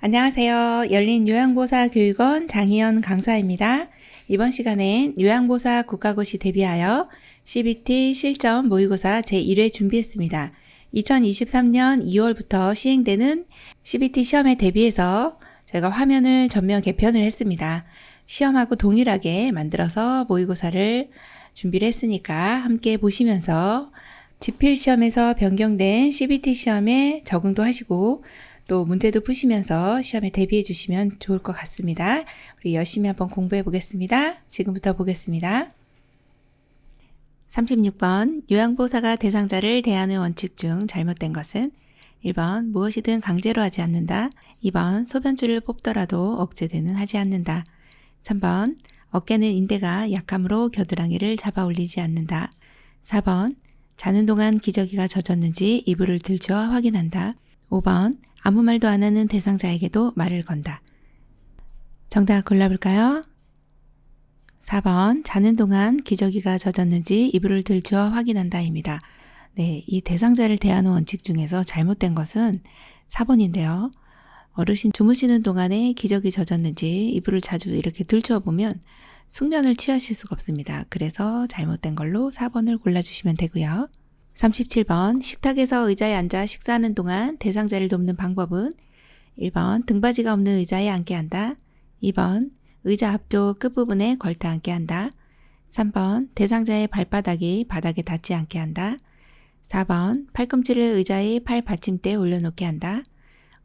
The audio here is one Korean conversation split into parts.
안녕하세요. 열린 요양보사 교육원 장희연 강사입니다. 이번 시간엔 요양보사 국가고시 대비하여 CBT 실전 모의고사 제1회 준비했습니다. 2023년 2월부터 시행되는 CBT 시험에 대비해서 저희가 화면을 전면 개편을 했습니다. 시험하고 동일하게 만들어서 모의고사를 준비를 했으니까 함께 보시면서 지필시험에서 변경된 CBT 시험에 적응도 하시고 또 문제도 푸시면서 시험에 대비해 주시면 좋을 것 같습니다. 우리 열심히 한번 공부해 보겠습니다. 지금부터 보겠습니다. 36번 요양보호사가 대상자를 대하는 원칙 중 잘못된 것은 1번 무엇이든 강제로 하지 않는다. 2번 소변줄을 뽑더라도 억제되는 하지 않는다. 3번 어깨는 인대가 약함으로 겨드랑이를 잡아 올리지 않는다. 4번 자는 동안 기저귀가 젖었는지 이불을 들쳐 확인한다. 5번 아무 말도 안 하는 대상자에게도 말을 건다. 정답 골라볼까요? 4번 자는 동안 기저귀가 젖었는지 이불을 들쳐 확인한다입니다. 네, 이 대상자를 대하는 원칙 중에서 잘못된 것은 4번인데요. 어르신 주무시는 동안에 기저귀 젖었는지 이불을 자주 이렇게 들춰보면 숙면을 취하실 수가 없습니다. 그래서 잘못된 걸로 4번을 골라주시면 되고요. 37번 식탁에서 의자에 앉아 식사하는 동안 대상자를 돕는 방법은 1번 등받이가 없는 의자에 앉게 한다. 2번 의자 앞쪽 끝부분에 걸터 앉게 한다. 3번 대상자의 발바닥이 바닥에 닿지 않게 한다. 4번 팔꿈치를 의자의 팔 받침대에 올려놓게 한다.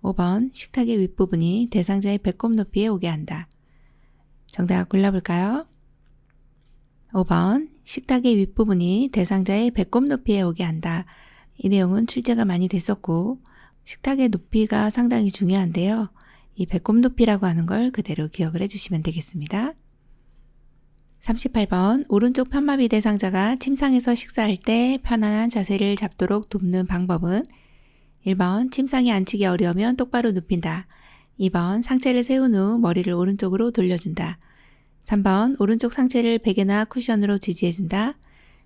5번 식탁의 윗부분이 대상자의 배꼽 높이에 오게 한다. 정답 골라볼까요? 5번 식탁의 윗부분이 대상자의 배꼽 높이에 오게 한다. 이 내용은 출제가 많이 됐었고 식탁의 높이가 상당히 중요한데요. 이 배꼽 높이라고 하는 걸 그대로 기억을 해주시면 되겠습니다. 38번 오른쪽 편마비 대상자가 침상에서 식사할 때 편안한 자세를 잡도록 돕는 방법은 1번 침상에 앉히기 어려우면 똑바로 눕힌다. 2번 상체를 세운 후 머리를 오른쪽으로 돌려준다. 3번 오른쪽 상체를 베개나 쿠션으로 지지해준다.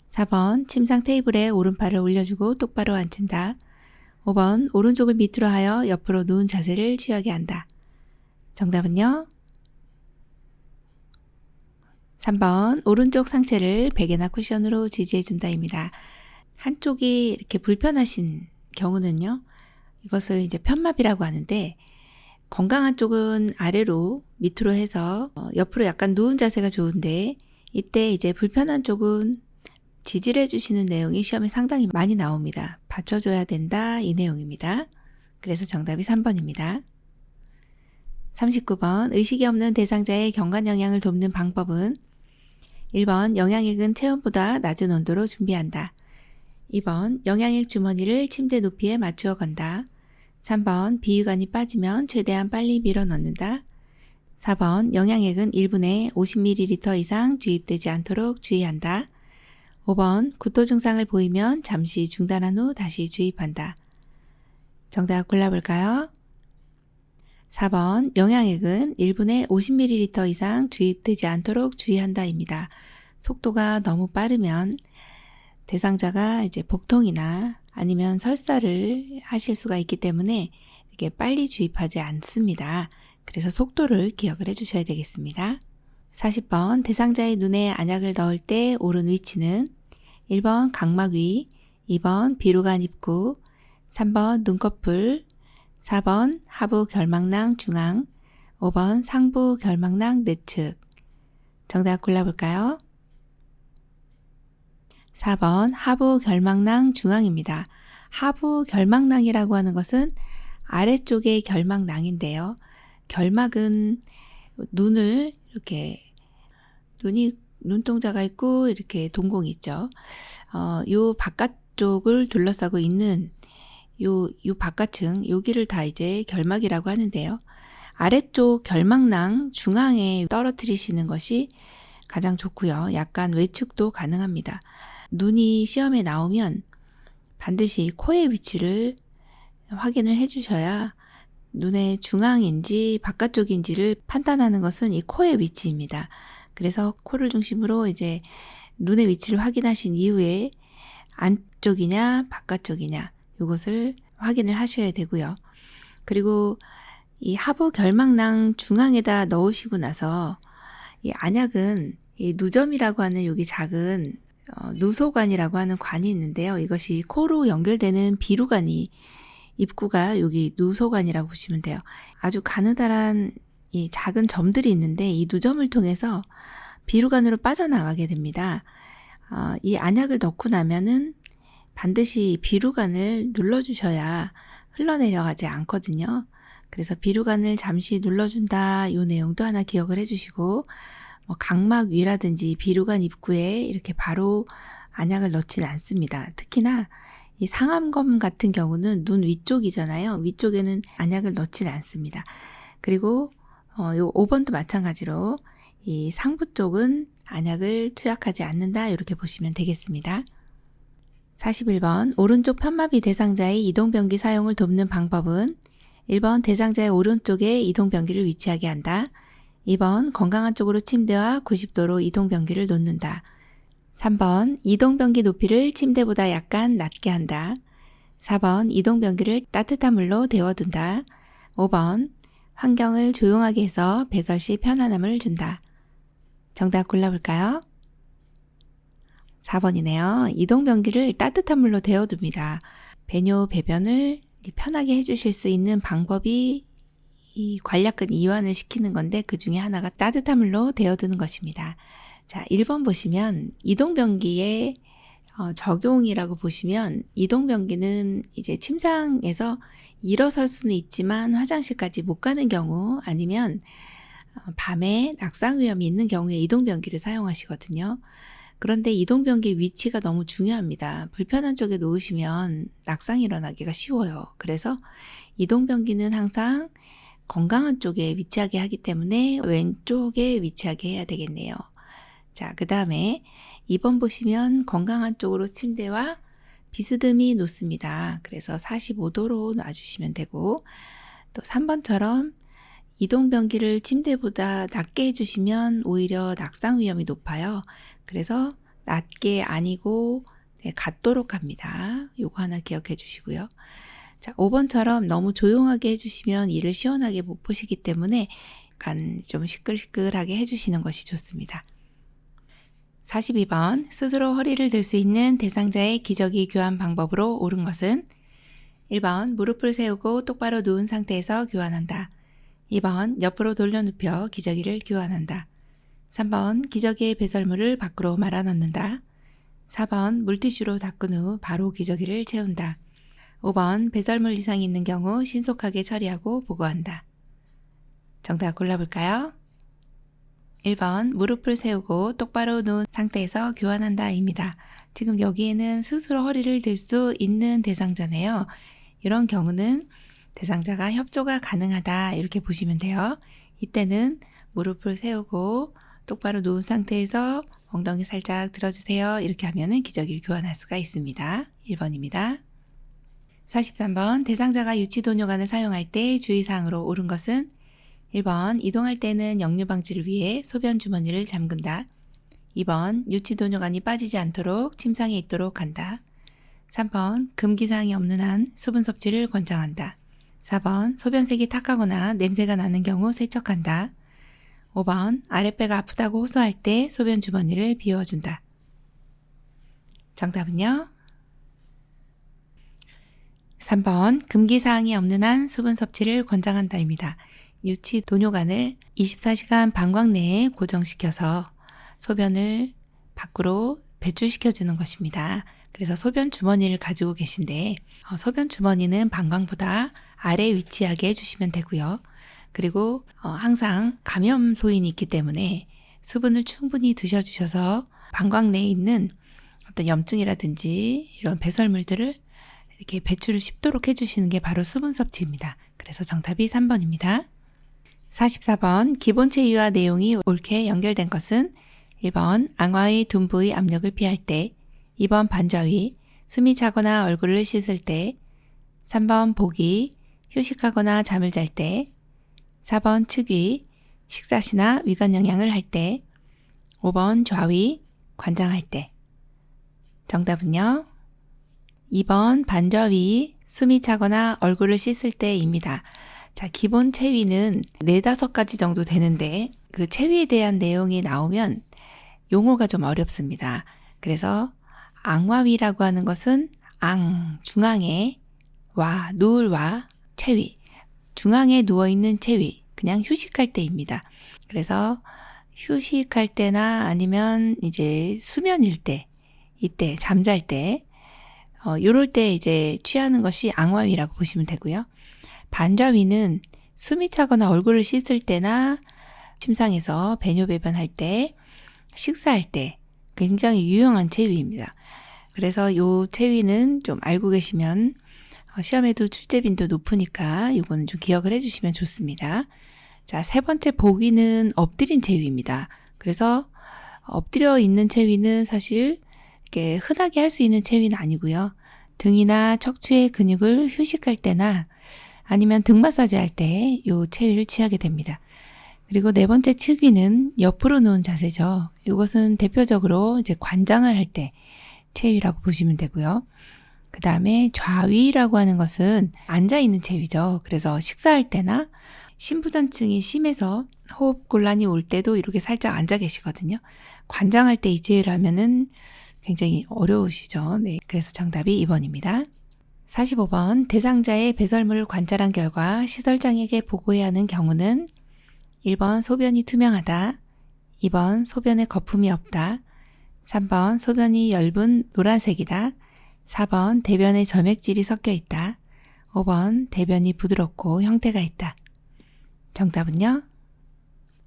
4번 침상 테이블에 오른팔을 올려주고 똑바로 앉힌다. 5번 오른쪽을 밑으로 하여 옆으로 누운 자세를 취하게 한다. 정답은요? 3번 오른쪽 상체를 베개나 쿠션으로 지지해준다입니다. 한쪽이 이렇게 불편하신 경우는요. 이것을 이제 편마비라고 하는데 건강한 쪽은 아래로 밑으로 해서 옆으로 약간 누운 자세가 좋은데 이때 이제 불편한 쪽은 지지를 해주시는 내용이 시험에 상당히 많이 나옵니다. 받쳐줘야 된다 이 내용입니다. 그래서 정답이 3번입니다. 39번 의식이 없는 대상자의 경관 영양을 돕는 방법은 1번 영양액은 체온보다 낮은 온도로 준비한다. 2번 영양액 주머니를 침대 높이에 맞추어 건다. 3번 비위관이 빠지면 최대한 빨리 밀어 넣는다. 4번 영양액은 1분에 50ml 이상 주입되지 않도록 주의한다. 5번 구토 증상을 보이면 잠시 중단한 후 다시 주입한다. 정답 골라볼까요? 4번 영양액은 1분에 50ml 이상 주입되지 않도록 주의한다입니다. 속도가 너무 빠르면 대상자가 이제 복통이나 아니면 설사를 하실 수가 있기 때문에 이렇게 빨리 주입하지 않습니다. 그래서 속도를 기억을 해주셔야 되겠습니다. 40번 대상자의 눈에 안약을 넣을 때 옳은 위치는 1번 각막 위, 2번 비루관 입구, 3번 눈꺼풀, 4번 하부 결막낭 중앙, 5번 상부 결막낭 내측. 정답 골라볼까요? 4번 하부 결막낭 중앙입니다. 하부 결막낭이라고 하는 것은 아래쪽의 결막낭인데요. 결막은 눈을 이렇게 눈동자가 있고 이렇게 동공이 있죠. 요 바깥쪽을 둘러싸고 있는 요 바깥층 여기를 다 이제 결막이라고 하는데요. 아래쪽 결막낭 중앙에 떨어뜨리시는 것이 가장 좋고요. 약간 외측도 가능합니다. 눈이 시험에 나오면 반드시 코의 위치를 확인을 해주셔야 눈의 중앙인지 바깥쪽인지를 판단하는 것은 이 코의 위치입니다. 그래서 코를 중심으로 이제 눈의 위치를 확인하신 이후에 안쪽이냐 바깥쪽이냐 이것을 확인을 하셔야 되고요. 그리고 이 하부 결막낭 중앙에다 넣으시고 나서 이 안약은 이 누점이라고 하는 여기 작은 누소관이라고 하는 관이 있는데요. 이것이 코로 연결되는 비루관이 입구가 여기 누소관이라고 보시면 돼요. 아주 가느다란 이 작은 점들이 있는데 이 누점을 통해서 비루관으로 빠져나가게 됩니다. 이 안약을 넣고 나면은 반드시 비루관을 눌러주셔야 흘러내려가지 않거든요. 그래서 비루관을 잠시 눌러준다 이 내용도 하나 기억을 해주시고 각막 위라든지 비루관 입구에 이렇게 바로 안약을 넣지는 않습니다. 특히나 이 상암검 같은 경우는 눈 위쪽이잖아요. 위쪽에는 안약을 넣지는 않습니다. 그리고 요 5번도 마찬가지로 이 상부 쪽은 안약을 투약하지 않는다 이렇게 보시면 되겠습니다. 41번 오른쪽 편마비 대상자의 이동변기 사용을 돕는 방법은 1번 대상자의 오른쪽에 이동변기를 위치하게 한다. 2번 건강한 쪽으로 침대와 90도로 이동변기를 놓는다. 3번 이동변기 높이를 침대보다 약간 낮게 한다. 4번 이동변기를 따뜻한 물로 데워둔다. 5번 환경을 조용하게 해서 배설 시 편안함을 준다. 정답 골라볼까요? 4번이네요. 이동변기를 따뜻한 물로 데워둡니다. 배뇨, 배변을 편하게 해주실 수 있는 방법이 이 관략근 이완을 시키는 건데 그 중에 하나가 따뜻한 물로 데워두는 것입니다. 자, 1번 보시면 이동변기의 적용이라고 보시면 이동변기는 이제 침상에서 일어설 수는 있지만 화장실까지 못 가는 경우 아니면 밤에 낙상 위험이 있는 경우에 이동변기를 사용하시거든요. 그런데 이동변기의 위치가 너무 중요합니다. 불편한 쪽에 놓으시면 낙상이 일어나기가 쉬워요. 그래서 이동변기는 항상 건강한 쪽에 위치하게 하기 때문에 왼쪽에 위치하게 해야 되겠네요. 자, 그 다음에 2번 보시면 건강한 쪽으로 침대와 비스듬히 놓습니다. 그래서 45도로 놔주시면 되고 또 3번처럼 이동변기를 침대보다 낮게 해주시면 오히려 낙상 위험이 높아요. 그래서 낮게 아니고 같도록 합니다. 요거 하나 기억해 주시고요. 자, 5번처럼 너무 조용하게 해주시면 이를 시원하게 못 보시기 때문에 약간 좀 시끌시끌하게 해주시는 것이 좋습니다. 42번 스스로 허리를 들 수 있는 대상자의 기저귀 교환 방법으로 옳은 것은 1번 무릎을 세우고 똑바로 누운 상태에서 교환한다. 2번 옆으로 돌려 눕혀 기저귀를 교환한다. 3번 기저귀의 배설물을 밖으로 말아 넣는다. 4번 물티슈로 닦은 후 바로 기저귀를 채운다. 5번 배설물 이상이 있는 경우 신속하게 처리하고 보고한다. 정답 골라볼까요? 1번 무릎을 세우고 똑바로 누운 상태에서 교환한다 입니다. 지금 여기에는 스스로 허리를 들 수 있는 대상자네요. 이런 경우는 대상자가 협조가 가능하다 이렇게 보시면 돼요. 이때는 무릎을 세우고 똑바로 누운 상태에서 엉덩이 살짝 들어주세요. 이렇게 하면은 기저귀를 교환할 수가 있습니다. 1번입니다. 43번 대상자가 유치도뇨관을 사용할 때 주의사항으로 옳은 것은 1번 이동할 때는 역류 방지를 위해 소변 주머니를 잠근다. 2번 유치도뇨관이 빠지지 않도록 침상에 있도록 한다. 3번 금기사항이 없는 한 수분 섭취를 권장한다. 4번 소변색이 탁하거나 냄새가 나는 경우 세척한다. 5번 아랫배가 아프다고 호소할 때 소변 주머니를 비워준다. 정답은요? 3번 금기사항이 없는 한 수분 섭취를 권장한다입니다. 유치 도뇨관을 24시간 방광 내에 고정시켜서 소변을 밖으로 배출시켜주는 것입니다. 그래서 소변 주머니를 가지고 계신데 소변 주머니는 방광보다 아래에 위치하게 해주시면 되고요. 그리고 항상 감염 소인이 있기 때문에 수분을 충분히 드셔주셔서 방광 내에 있는 어떤 염증이라든지 이런 배설물들을 이렇게 배출을 쉽도록 해주시는 게 바로 수분 섭취입니다. 그래서 정답이 3번입니다. 44번 기본체 이유와 내용이 옳게 연결된 것은 1번 앙화의 둔부의 압력을 피할 때 2번 반좌위 숨이 차거나 얼굴을 씻을 때 3번 복위 휴식하거나 잠을 잘 때 4번 측위 식사 시나 위관 영양을 할 때 5번 좌위 관장할 때 정답은요? 2번 반좌위 숨이 차거나 얼굴을 씻을 때입니다. 자, 기본 체위는 4-5가지 정도 되는데 그 체위에 대한 내용이 나오면 용어가 좀 어렵습니다. 그래서 앙와위라고 하는 것은 중앙에 누울 체위. 중앙에 누워있는 체위. 그냥 휴식할 때입니다. 그래서 휴식할 때나 아니면 이제 수면일 때, 이때 잠잘 때, 요럴 때 이제 취하는 것이 앙와위라고 보시면 되고요. 반좌위는 숨이 차거나 얼굴을 씻을 때나 침상에서 배뇨 배변할 때, 식사할 때 굉장히 유용한 체위입니다. 그래서 요 체위는 좀 알고 계시면 시험에도 출제 빈도 높으니까 이거는 좀 기억을 해주시면 좋습니다. 자, 3번째 보기는 엎드린 체위입니다. 그래서 엎드려 있는 체위는 사실 이렇게 흔하게 할 수 있는 체위는 아니고요. 등이나 척추의 근육을 휴식할 때나 아니면 등 마사지 할 때 이 체위를 취하게 됩니다. 그리고 4번째 측위는 옆으로 누운 자세죠. 이것은 대표적으로 이제 관장을 할 때 체위라고 보시면 되고요. 그 다음에 좌위라고 하는 것은 앉아있는 체위죠. 그래서 식사할 때나 심부전증이 심해서 호흡 곤란이 올 때도 이렇게 살짝 앉아 계시거든요. 관장할 때 이 체위를 하면은 굉장히 어려우시죠. 네, 그래서 정답이 2번입니다. 45번 대상자의 배설물을 관찰한 결과 시설장에게 보고해야 하는 경우는 1번 소변이 투명하다, 2번 소변에 거품이 없다, 3번 소변이 엷은 노란색이다, 4번 대변에 점액질이 섞여 있다, 5번 대변이 부드럽고 형태가 있다. 정답은요?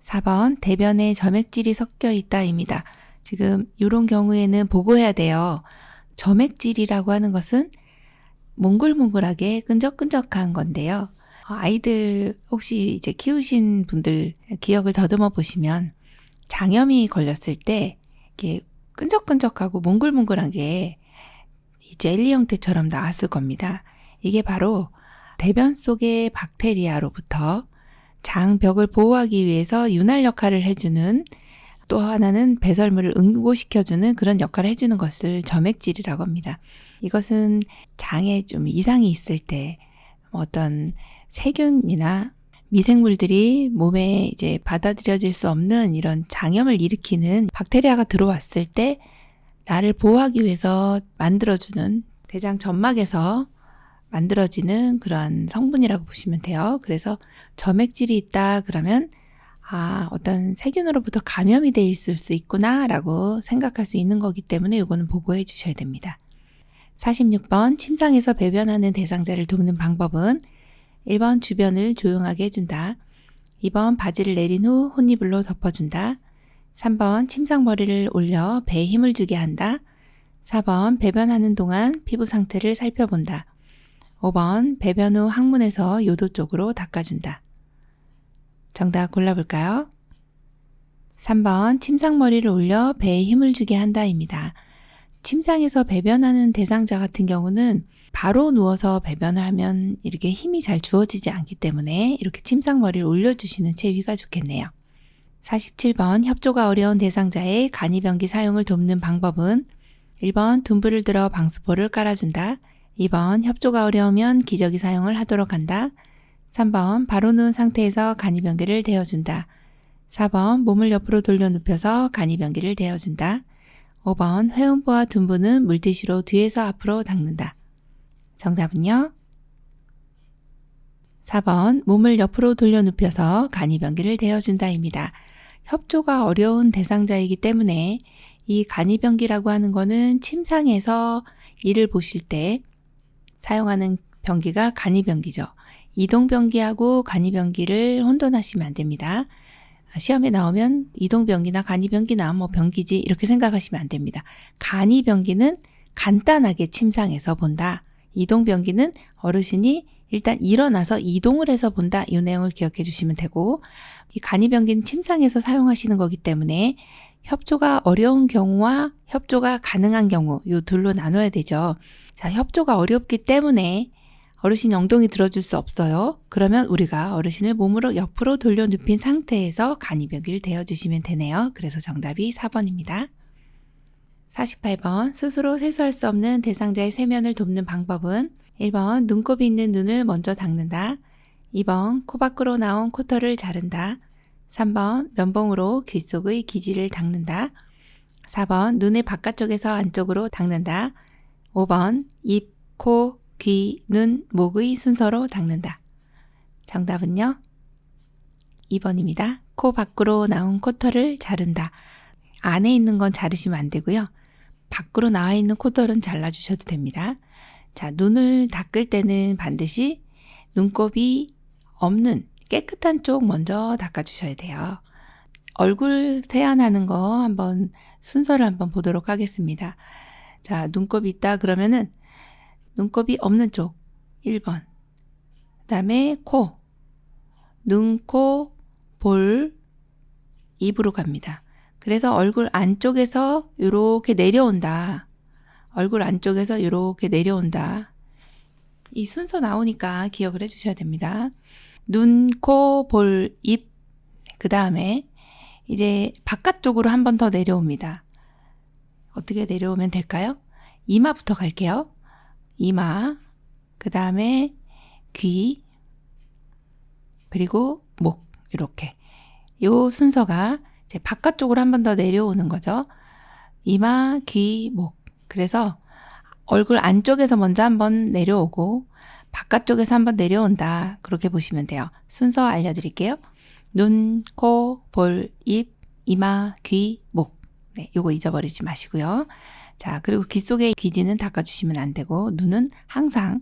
4번 대변에 점액질이 섞여 있다입니다. 지금 이런 경우에는 보고해야 돼요. 점액질이라고 하는 것은 몽글몽글하게 끈적끈적한 건데요. 아이들 혹시 이제 키우신 분들 기억을 더듬어 보시면 장염이 걸렸을 때 이게 끈적끈적하고 몽글몽글한 게 이 젤리 형태처럼 나왔을 겁니다. 이게 바로 대변 속의 박테리아로부터 장벽을 보호하기 위해서 윤활 역할을 해주는, 또 하나는 배설물을 응고시켜주는 그런 역할을 해주는 것을 점액질이라고 합니다. 이것은 장에 좀 이상이 있을 때 어떤 세균이나 미생물들이 몸에 이제 받아들여질 수 없는 이런 장염을 일으키는 박테리아가 들어왔을 때 나를 보호하기 위해서 만들어주는 대장 점막에서 만들어지는 그런 성분이라고 보시면 돼요. 그래서 점액질이 있다 그러면 어떤 세균으로부터 감염이 돼 있을 수 있구나 라고 생각할 수 있는 거기 때문에 이거는 보고해 주셔야 됩니다. 46번 침상에서 배변하는 대상자를 돕는 방법은 1번 주변을 조용하게 해준다, 2번 바지를 내린 후 혼이불로 덮어준다, 3번 침상머리를 올려 배에 힘을 주게 한다, 4번 배변하는 동안 피부 상태를 살펴본다, 5번 배변 후 항문에서 요도 쪽으로 닦아준다. 정답 골라볼까요? 3번 침상머리를 올려 배에 힘을 주게 한다입니다. 침상에서 배변하는 대상자 같은 경우는 바로 누워서 배변을 하면 이렇게 힘이 잘 주어지지 않기 때문에 이렇게 침상머리를 올려주시는 체위가 좋겠네요. 47번 협조가 어려운 대상자의 간이변기 사용을 돕는 방법은 1번 둔부를 들어 방수포를 깔아준다, 2번 협조가 어려우면 기저귀 사용을 하도록 한다, 3번 바로 누운 상태에서 간이변기를 대어준다, 4번 몸을 옆으로 돌려 눕혀서 간이변기를 대어준다, 5번 회음부와 둔부는 물티슈로 뒤에서 앞으로 닦는다. 정답은요? 4번 몸을 옆으로 돌려 눕혀서 간이변기를 대어준다입니다. 협조가 어려운 대상자이기 때문에 이 간이변기라고 하는 거는 침상에서 일을 보실 때 사용하는 변기가 간이변기죠. 이동변기하고 간이변기를 혼돈하시면 안 됩니다. 시험에 나오면 이동변기나 간이변기나 변기지 이렇게 생각하시면 안 됩니다. 간이변기는 간단하게 침상에서 본다. 이동변기는 어르신이 일단 일어나서 이동을 해서 본다. 이 내용을 기억해 주시면 되고, 이 간이변기는 침상에서 사용하시는 거기 때문에 협조가 어려운 경우와 협조가 가능한 경우 이 둘로 나눠야 되죠. 자, 협조가 어렵기 때문에 어르신이 엉덩이 들어줄 수 없어요. 그러면 우리가 어르신을 몸으로 옆으로 돌려 눕힌 상태에서 간이변기를 대어주시면 되네요. 그래서 정답이 4번입니다. 48번 스스로 세수할 수 없는 대상자의 세면을 돕는 방법은 1번 눈곱이 있는 눈을 먼저 닦는다, 2번 코 밖으로 나온 코털을 자른다. 3번 면봉으로 귀 속의 기지를 닦는다. 4번 눈의 바깥쪽에서 안쪽으로 닦는다. 5번 입, 코, 귀, 눈, 목의 순서로 닦는다. 정답은요? 2번입니다. 코 밖으로 나온 코털을 자른다. 안에 있는 건 자르시면 안 되고요. 밖으로 나와 있는 코털은 잘라주셔도 됩니다. 자, 눈을 닦을 때는 반드시 눈곱이 없는 깨끗한 쪽 먼저 닦아주셔야 돼요. 얼굴 세안하는 거 한번 순서를 한번 보도록 하겠습니다. 자, 눈곱이 있다 그러면은 눈곱이 없는 쪽 1번. 그 다음에 코, 눈, 코, 볼, 입으로 갑니다. 그래서 얼굴 안쪽에서 이렇게 내려온다. 얼굴 안쪽에서 이렇게 내려온다. 이 순서 나오니까 기억을 해주셔야 됩니다. 눈, 코, 볼, 입, 그 다음에 이제 바깥쪽으로 한 번 더 내려옵니다. 어떻게 내려오면 될까요? 이마부터 갈게요. 이마, 그 다음에 귀, 그리고 목, 이렇게. 요 순서가 이제 바깥쪽으로 한 번 더 내려오는 거죠. 이마, 귀, 목. 그래서 얼굴 안쪽에서 먼저 한번 내려오고 바깥쪽에서 한번 내려온다. 그렇게 보시면 돼요. 순서 알려드릴게요. 눈, 코, 볼, 입, 이마, 귀, 목. 네, 요거 잊어버리지 마시고요. 자, 그리고 귀 속에 귀지는 닦아주시면 안 되고 눈은 항상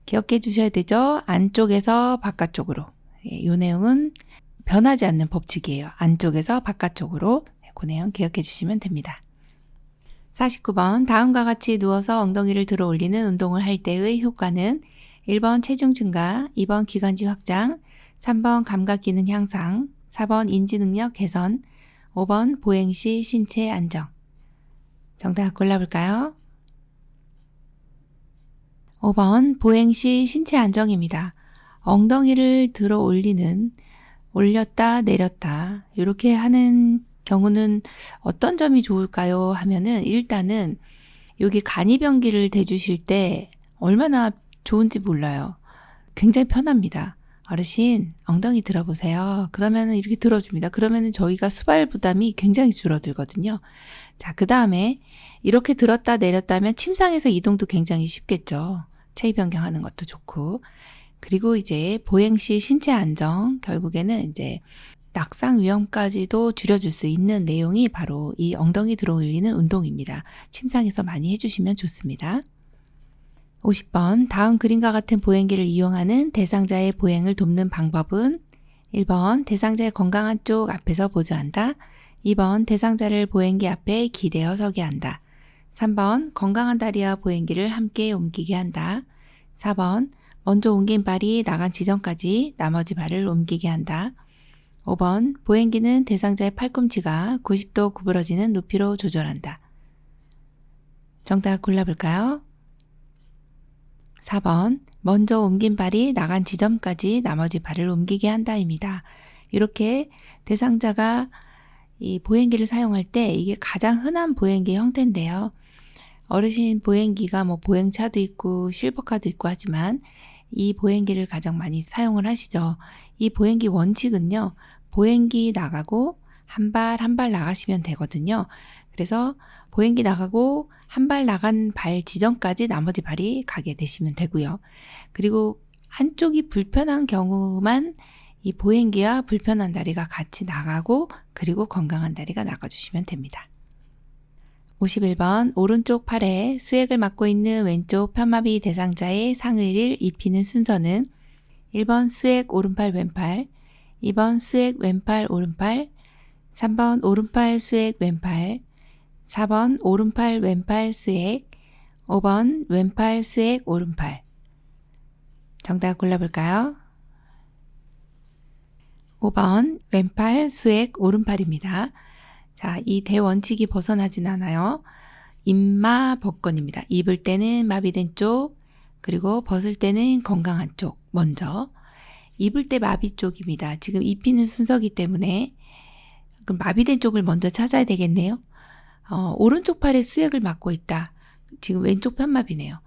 기억해 주셔야 되죠. 안쪽에서 바깥쪽으로. 예, 요 내용은 변하지 않는 법칙이에요. 안쪽에서 바깥쪽으로. 그 내용 기억해 주시면 됩니다. 49번 다음과 같이 누워서 엉덩이를 들어 올리는 운동을 할 때의 효과는 1번 체중 증가, 2번 기관지 확장, 3번 감각 기능 향상, 4번 인지 능력 개선, 5번 보행 시 신체 안정. 정답 골라볼까요? 5번 보행 시 신체 안정입니다. 엉덩이를 들어 올렸다 내렸다 이렇게 하는 경우는 어떤 점이 좋을까요? 하면은 일단은 여기 간이병기를 대주실 때 얼마나 좋은지 몰라요. 굉장히 편합니다. 어르신 엉덩이 들어보세요. 그러면은 이렇게 들어줍니다. 그러면은 저희가 수발 부담이 굉장히 줄어들거든요. 자, 그 다음에 이렇게 들었다 내렸다 하면 침상에서 이동도 굉장히 쉽겠죠. 체위 변경하는 것도 좋고. 그리고 이제 보행 시 신체 안정, 결국에는 이제 낙상 위험까지도 줄여줄 수 있는 내용이 바로 이 엉덩이 들어 올리는 운동입니다. 침상에서 많이 해주시면 좋습니다. 50번 다음 그림과 같은 보행기를 이용하는 대상자의 보행을 돕는 방법은 1번 대상자의 건강한 쪽 앞에서 보조한다. 2번 대상자를 보행기 앞에 기대어 서게 한다. 3번 건강한 다리와 보행기를 함께 옮기게 한다. 4번 먼저 옮긴 발이 나간 지점까지 나머지 발을 옮기게 한다. 5번 보행기는 대상자의 팔꿈치가 90도 구부러지는 높이로 조절한다. 정답 골라볼까요? 4번 먼저 옮긴 발이 나간 지점까지 나머지 발을 옮기게 한다입니다. 이렇게 대상자가 이 보행기를 사용할 때 이게 가장 흔한 보행기 형태인데요. 어르신 보행기가 뭐 보행차도 있고 실버카도 있고 하지만 이 보행기를 가장 많이 사용을 하시죠. 이 보행기 원칙은요. 보행기 나가고 한 발 한 발 나가시면 되거든요. 그래서 보행기 나가고 한 발 나간 발 지점까지 나머지 발이 가게 되시면 되고요. 그리고 한쪽이 불편한 경우만 이 보행기와 불편한 다리가 같이 나가고 그리고 건강한 다리가 나가주시면 됩니다. 51번 오른쪽 팔에 수액을 맡고 있는 왼쪽 편마비 대상자의 상의를 입히는 순서는 1번 수액 오른팔 왼팔, 2번 수액 왼팔 오른팔, 3번 오른팔 수액 왼팔, 4번 오른팔 왼팔 수액, 5번 왼팔 수액 오른팔. 정답 골라볼까요? 5번 왼팔 수액 오른팔입니다. 자, 이 대원칙이 벗어나진 않아요. 입마 복권입니다. 입을 때는 마비된 쪽, 그리고 벗을 때는 건강한 쪽 먼저. 입을 때 마비 쪽입니다. 지금 입히는 순서기 때문에 그럼 마비된 쪽을 먼저 찾아야 되겠네요. 오른쪽 팔에 수액을 맞고 있다. 지금 왼쪽 편마비네요.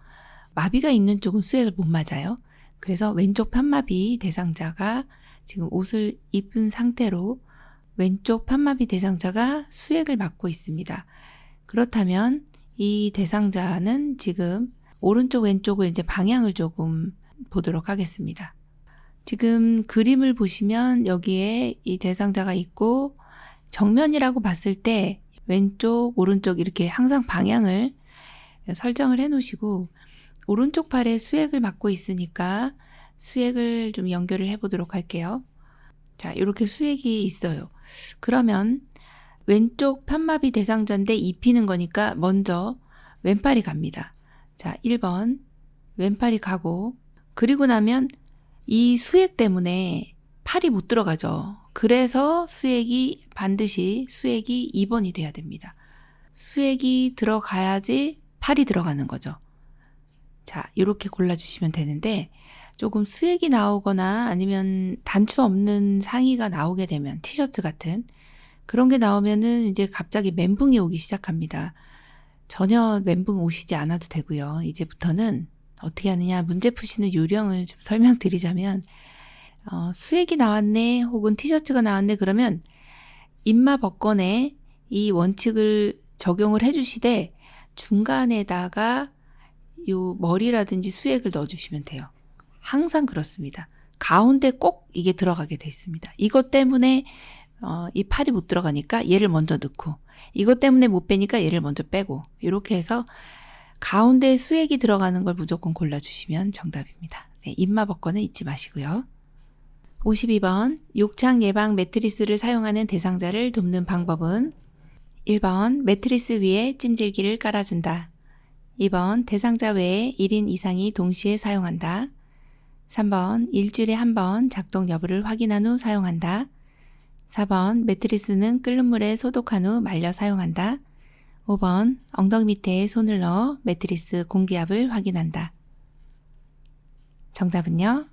마비가 있는 쪽은 수액을 못 맞아요. 그래서 왼쪽 편마비 대상자가 지금 옷을 입은 상태로 왼쪽 편마비 대상자가 수액을 맞고 있습니다. 그렇다면 이 대상자는 지금 오른쪽 왼쪽을 이제 방향을 조금 보도록 하겠습니다. 지금 그림을 보시면 여기에 이 대상자가 있고 정면이라고 봤을 때 왼쪽 오른쪽 이렇게 항상 방향을 설정을 해 놓으시고 오른쪽 팔에 수액을 맞고 있으니까 수액을 좀 연결을 해 보도록 할게요. 자, 이렇게 수액이 있어요. 그러면 왼쪽 편마비 대상자인데 입히는 거니까 먼저 왼팔이 갑니다. 자, 1번 왼팔이 가고 그리고 나면 이 수액 때문에 팔이 못 들어가죠. 그래서 반드시 수액이 2번이 돼야 됩니다. 수액이 들어가야지 팔이 들어가는 거죠. 자, 이렇게 골라주시면 되는데 조금 수액이 나오거나 아니면 단추 없는 상의가 나오게 되면 티셔츠 같은 그런 게 나오면은 이제 갑자기 멘붕이 오기 시작합니다. 전혀 멘붕 오시지 않아도 되고요. 이제부터는 어떻게 하느냐 문제 푸시는 요령을 좀 설명드리자면 수액이 나왔네 혹은 티셔츠가 나왔네 그러면 입마 벗건에 이 원칙을 적용을 해주시되 중간에다가 요 머리라든지 수액을 넣어주시면 돼요. 항상 그렇습니다. 가운데 꼭 이게 들어가게 돼 있습니다. 이것 때문에 이 팔이 못 들어가니까 얘를 먼저 넣고 이것 때문에 못 빼니까 얘를 먼저 빼고 이렇게 해서 가운데 수액이 들어가는 걸 무조건 골라주시면 정답입니다. 네, 입마 벗건은 잊지 마시고요. 52번 욕창 예방 매트리스를 사용하는 대상자를 돕는 방법은 1번 매트리스 위에 찜질기를 깔아준다. 2번 대상자 외에 1인 이상이 동시에 사용한다. 3번 일주일에 한 번 작동 여부를 확인한 후 사용한다. 4번 매트리스는 끓는 물에 소독한 후 말려 사용한다. 5번 엉덩이 밑에 손을 넣어 매트리스 공기압을 확인한다. 정답은요?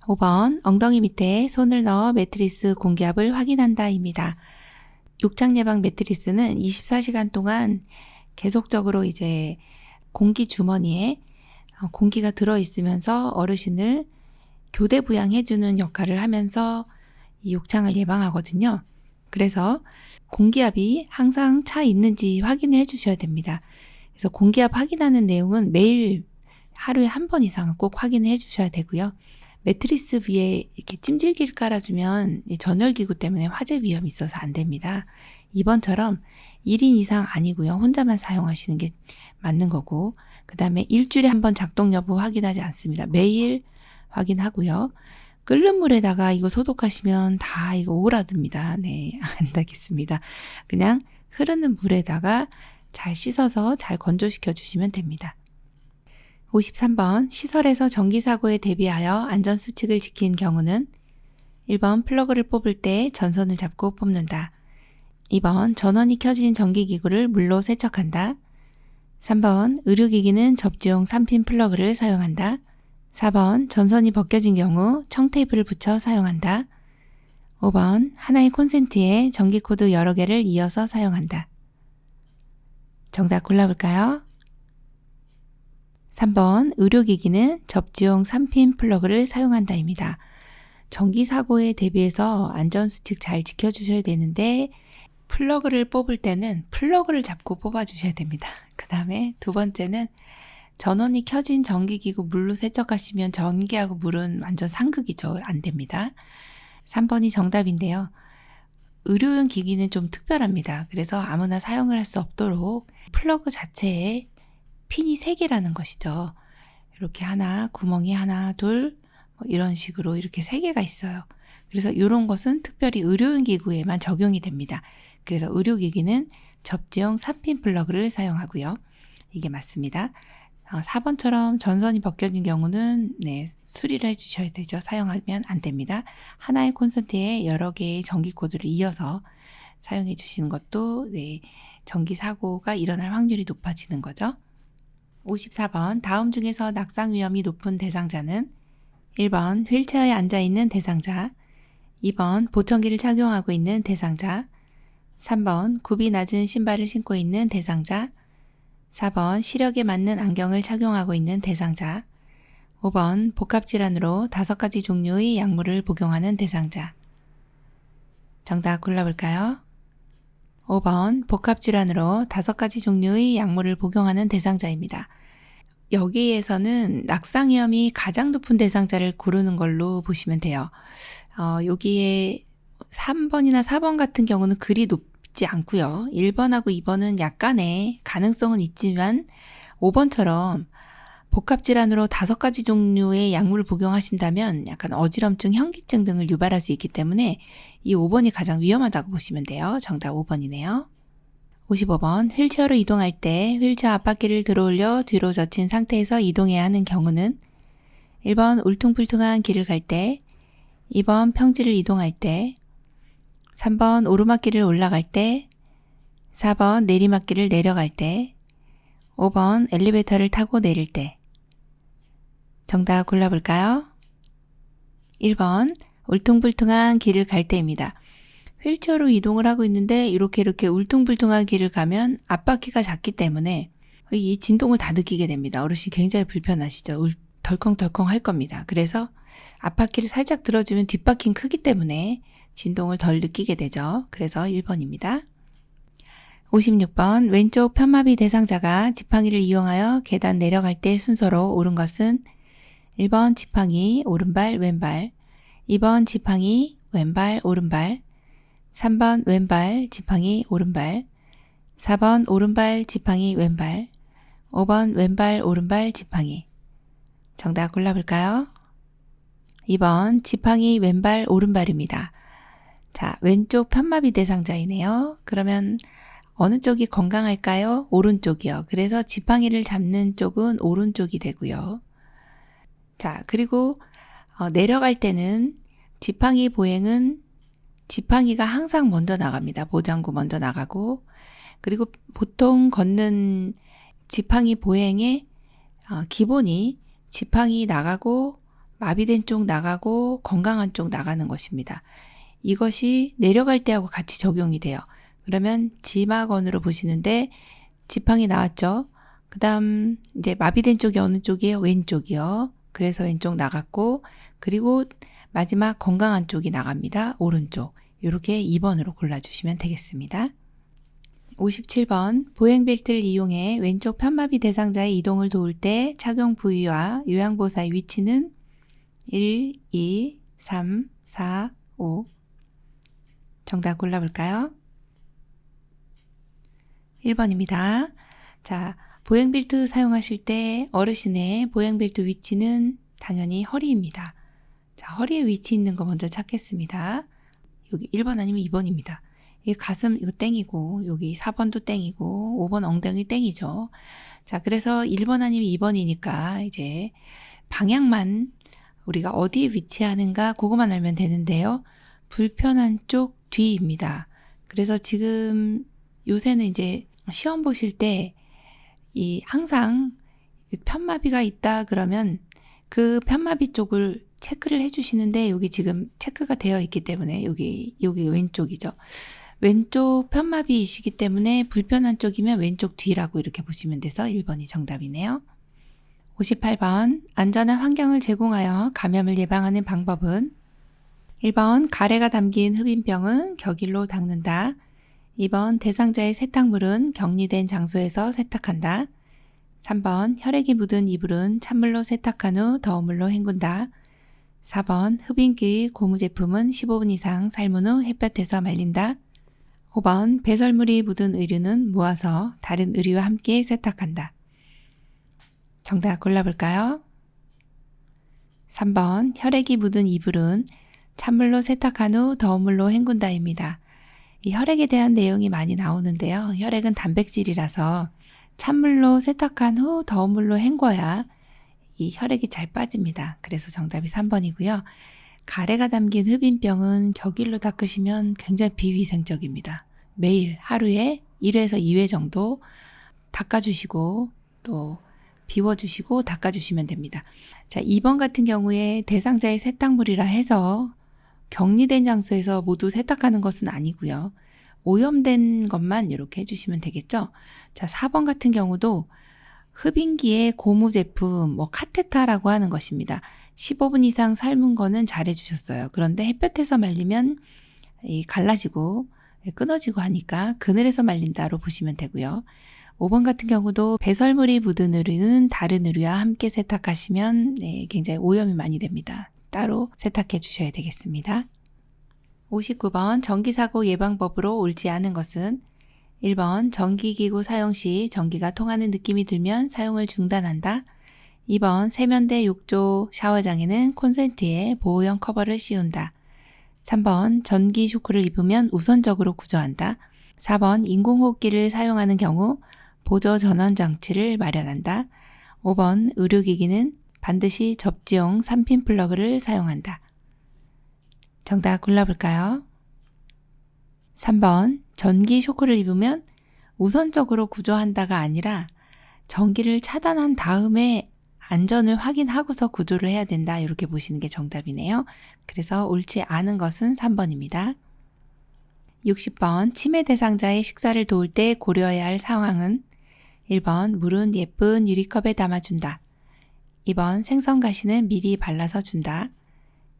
5번 엉덩이 밑에 손을 넣어 매트리스 공기압을 확인한다 입니다. 욕창 예방 매트리스는 24시간 동안 계속적으로 이제 공기 주머니에 공기가 들어있으면서 어르신을 교대 부양해주는 역할을 하면서 이 욕창을 예방하거든요. 그래서 공기압이 항상 차 있는지 확인을 해주셔야 됩니다. 그래서 공기압 확인하는 내용은 매일 하루에 한 번 이상은 꼭 확인을 해주셔야 되고요. 매트리스 위에 이렇게 찜질기를 깔아주면 전열기구 때문에 화재 위험이 있어서 안 됩니다. 2번처럼 1인 이상 아니고요. 혼자만 사용하시는 게 맞는 거고 그 다음에 일주일에 한 번 작동 여부 확인하지 않습니다. 매일 확인하고요. 끓는 물에다가 이거 소독하시면 다 이거 오그라듭니다. 네, 안 되겠습니다. 그냥 흐르는 물에다가 잘 씻어서 잘 건조시켜 주시면 됩니다. 53번 시설에서 전기사고에 대비하여 안전수칙을 지킨 경우는 1번 플러그를 뽑을 때 전선을 잡고 뽑는다. 2번 전원이 켜진 전기기구를 물로 세척한다. 3번 의료기기는 접지용 3핀 플러그를 사용한다. 4번 전선이 벗겨진 경우 청테이프를 붙여 사용한다. 5번 하나의 콘센트에 전기코드 여러 개를 이어서 사용한다. 정답 골라볼까요? 3번 의료기기는 접지용 3핀 플러그를 사용한다입니다. 전기사고에 대비해서 안전수칙 잘 지켜주셔야 되는데 플러그를 뽑을 때는 플러그를 잡고 뽑아주셔야 됩니다. 그 다음에 두 번째는 전원이 켜진 전기기구 물로 세척하시면 전기하고 물은 완전 상극이죠. 안 됩니다. 3번이 정답인데요. 의료용 기기는 좀 특별합니다. 그래서 아무나 사용을 할 수 없도록 플러그 자체에 핀이 3개라는 것이죠. 이렇게 하나, 구멍이 하나, 둘 이런 식으로 이렇게 3개가 있어요. 그래서 이런 것은 특별히 의료용 기구에만 적용이 됩니다. 그래서 의료기기는 접지용 3핀 플러그를 사용하고요. 이게 맞습니다. 4번처럼 전선이 벗겨진 경우는 수리를 해주셔야 되죠. 사용하면 안 됩니다. 하나의 콘센트에 여러 개의 전기코드를 이어서 사용해 주시는 것도 전기 사고가 일어날 확률이 높아지는 거죠. 54번 다음 중에서 낙상 위험이 높은 대상자는 1번 휠체어에 앉아있는 대상자, 2번 보청기를 착용하고 있는 대상자, 3번 굽이 낮은 신발을 신고 있는 대상자, 4번 시력에 맞는 안경을 착용하고 있는 대상자, 5번 복합질환으로 5가지 종류의 약물을 복용하는 대상자. 정답 골라볼까요? 5번 복합질환으로 5가지 종류의 약물을 복용하는 대상자입니다. 여기에서는 낙상위험이 가장 높은 대상자를 고르는 걸로 보시면 돼요. 여기에 3번이나 4번 같은 경우는 그리 높지 않고요. 1번하고 2번은 약간의 가능성은 있지만 5번처럼 복합질환으로 5가지 종류의 약물을 복용하신다면 약간 어지럼증, 현기증 등을 유발할 수 있기 때문에 이 5번이 가장 위험하다고 보시면 돼요. 정답 5번이네요. 55번 휠체어로 이동할 때 휠체어 앞바퀴를 들어올려 뒤로 젖힌 상태에서 이동해야 하는 경우는 1번 울퉁불퉁한 길을 갈 때, 2번 평지를 이동할 때, 3번 오르막길을 올라갈 때, 4번 내리막길을 내려갈 때, 5번 엘리베이터를 타고 내릴 때. 정답 골라볼까요? 1번 울퉁불퉁한 길을 갈 때입니다. 휠체어로 이동을 하고 있는데 이렇게 울퉁불퉁한 길을 가면 앞바퀴가 작기 때문에 이 진동을 다 느끼게 됩니다. 어르신이 굉장히 불편하시죠. 덜컹덜컹 할 겁니다. 그래서 앞바퀴를 살짝 들어주면 뒷바퀴는 크기 때문에 진동을 덜 느끼게 되죠. 그래서 1번입니다. 56번 왼쪽 편마비 대상자가 지팡이를 이용하여 계단 내려갈 때 순서로 옳은 것은 1번 지팡이 오른발 왼발, 2번 지팡이 왼발 오른발, 3번 왼발 지팡이 오른발, 4번 오른발 지팡이 왼발, 5번 왼발 오른발 지팡이. 정답 골라볼까요? 2번 지팡이 왼발 오른발입니다. 자, 왼쪽 편마비 대상자이네요. 그러면 어느 쪽이 건강할까요? 오른쪽이요. 그래서 지팡이를 잡는 쪽은 오른쪽이 되고요. 자, 그리고 내려갈 때는 지팡이 보행은 지팡이가 항상 먼저 나갑니다. 보장구 먼저 나가고, 그리고 보통 걷는 지팡이 보행의 기본이 지팡이 나가고 마비된 쪽 나가고 건강한 쪽 나가는 것입니다. 이것이 내려갈 때하고 같이 적용이 돼요. 그러면 지마건으로 보시는데 지팡이 나왔죠. 그 다음 이제 마비된 쪽이 어느 쪽이에요? 왼쪽이요. 그래서 왼쪽 나갔고, 그리고 마지막 건강한 쪽이 나갑니다. 오른쪽. 이렇게 2번으로 골라주시면 되겠습니다. 57번 보행벨트를 이용해 왼쪽 편마비 대상자의 이동을 도울 때 착용 부위와 요양보호사의 위치는 1, 2, 3, 4, 5. 정답 골라볼까요? 1번입니다. 자, 보행벨트 사용하실 때 어르신의 보행벨트 위치는 당연히 허리입니다. 자, 허리에 위치 있는 거 먼저 찾겠습니다. 여기 1번 아니면 2번입니다. 이 가슴 이거 땡이고 여기 4번도 땡이고 5번 엉덩이 땡이죠. 자, 그래서 1번 아니면 2번이니까 이제 방향만 우리가 어디에 위치하는가 그거만 알면 되는데요. 불편한 쪽 뒤입니다. 그래서 지금 요새는 이제 시험 보실 때 항상 편마비가 있다 그러면 그 편마비 쪽을 체크를 해주시는데 여기 지금 체크가 되어 있기 때문에 여기 왼쪽이죠. 왼쪽 편마비이시기 때문에 불편한 쪽이면 왼쪽 뒤라고 이렇게 보시면 돼서 1번이 정답이네요. 58번 안전한 환경을 제공하여 감염을 예방하는 방법은 1번 가래가 담긴 흡인병은 격일로 닦는다. 2번 대상자의 세탁물은 격리된 장소에서 세탁한다. 3번 혈액이 묻은 이불은 찬물로 세탁한 후 더운 물로 헹군다. 4번 흡인기의 고무 제품은 15분 이상 삶은 후 햇볕에서 말린다. 5번 배설물이 묻은 의류는 모아서 다른 의류와 함께 세탁한다. 정답 골라볼까요? 3번 혈액이 묻은 이불은 찬물로 세탁한 후 더운 물로 헹군다입니다. 이 혈액에 대한 내용이 많이 나오는데요. 혈액은 단백질이라서 찬물로 세탁한 후 더운 물로 헹궈야 이 혈액이 잘 빠집니다. 그래서 정답이 3번이고요. 가래가 담긴 흡인병은 격일로 닦으시면 굉장히 비위생적입니다. 매일 하루에 1회에서 2회 정도 닦아주시고 또 비워주시고 닦아주시면 됩니다. 자, 2번 같은 경우에 대상자의 세탁물이라 해서 격리된 장소에서 모두 세탁하는 것은 아니고요. 오염된 것만 이렇게 해주시면 되겠죠. 자, 4번 같은 경우도 흡인기의 고무 제품, 카테타라고 하는 것입니다. 15분 이상 삶은 거는 잘 해주셨어요. 그런데 햇볕에서 말리면 갈라지고 끊어지고 하니까 그늘에서 말린다로 보시면 되고요. 5번 같은 경우도 배설물이 묻은 의류는 다른 의류와 함께 세탁하시면 굉장히 오염이 많이 됩니다. 따로 세탁해 주셔야 되겠습니다. 59번 전기사고 예방법으로 옳지 않은 것은 1번 전기기구 사용 시 전기가 통하는 느낌이 들면 사용을 중단한다. 2번 세면대 욕조 샤워장에는 콘센트에 보호형 커버를 씌운다. 3번 전기 쇼크를 입으면 우선적으로 구조한다. 4번 인공호흡기를 사용하는 경우 보조 전원 장치를 마련한다. 5번 의료기기는 반드시 접지용 3핀 플러그를 사용한다. 정답 골라볼까요? 3번 전기 쇼크를 입으면 우선적으로 구조한다가 아니라 전기를 차단한 다음에 안전을 확인하고서 구조를 해야 된다. 이렇게 보시는 게 정답이네요. 그래서 옳지 않은 것은 3번입니다. 60번 치매 대상자의 식사를 도울 때 고려해야 할 상황은 1번 물은 예쁜 유리컵에 담아준다. 2번 생선가시는 미리 발라서 준다.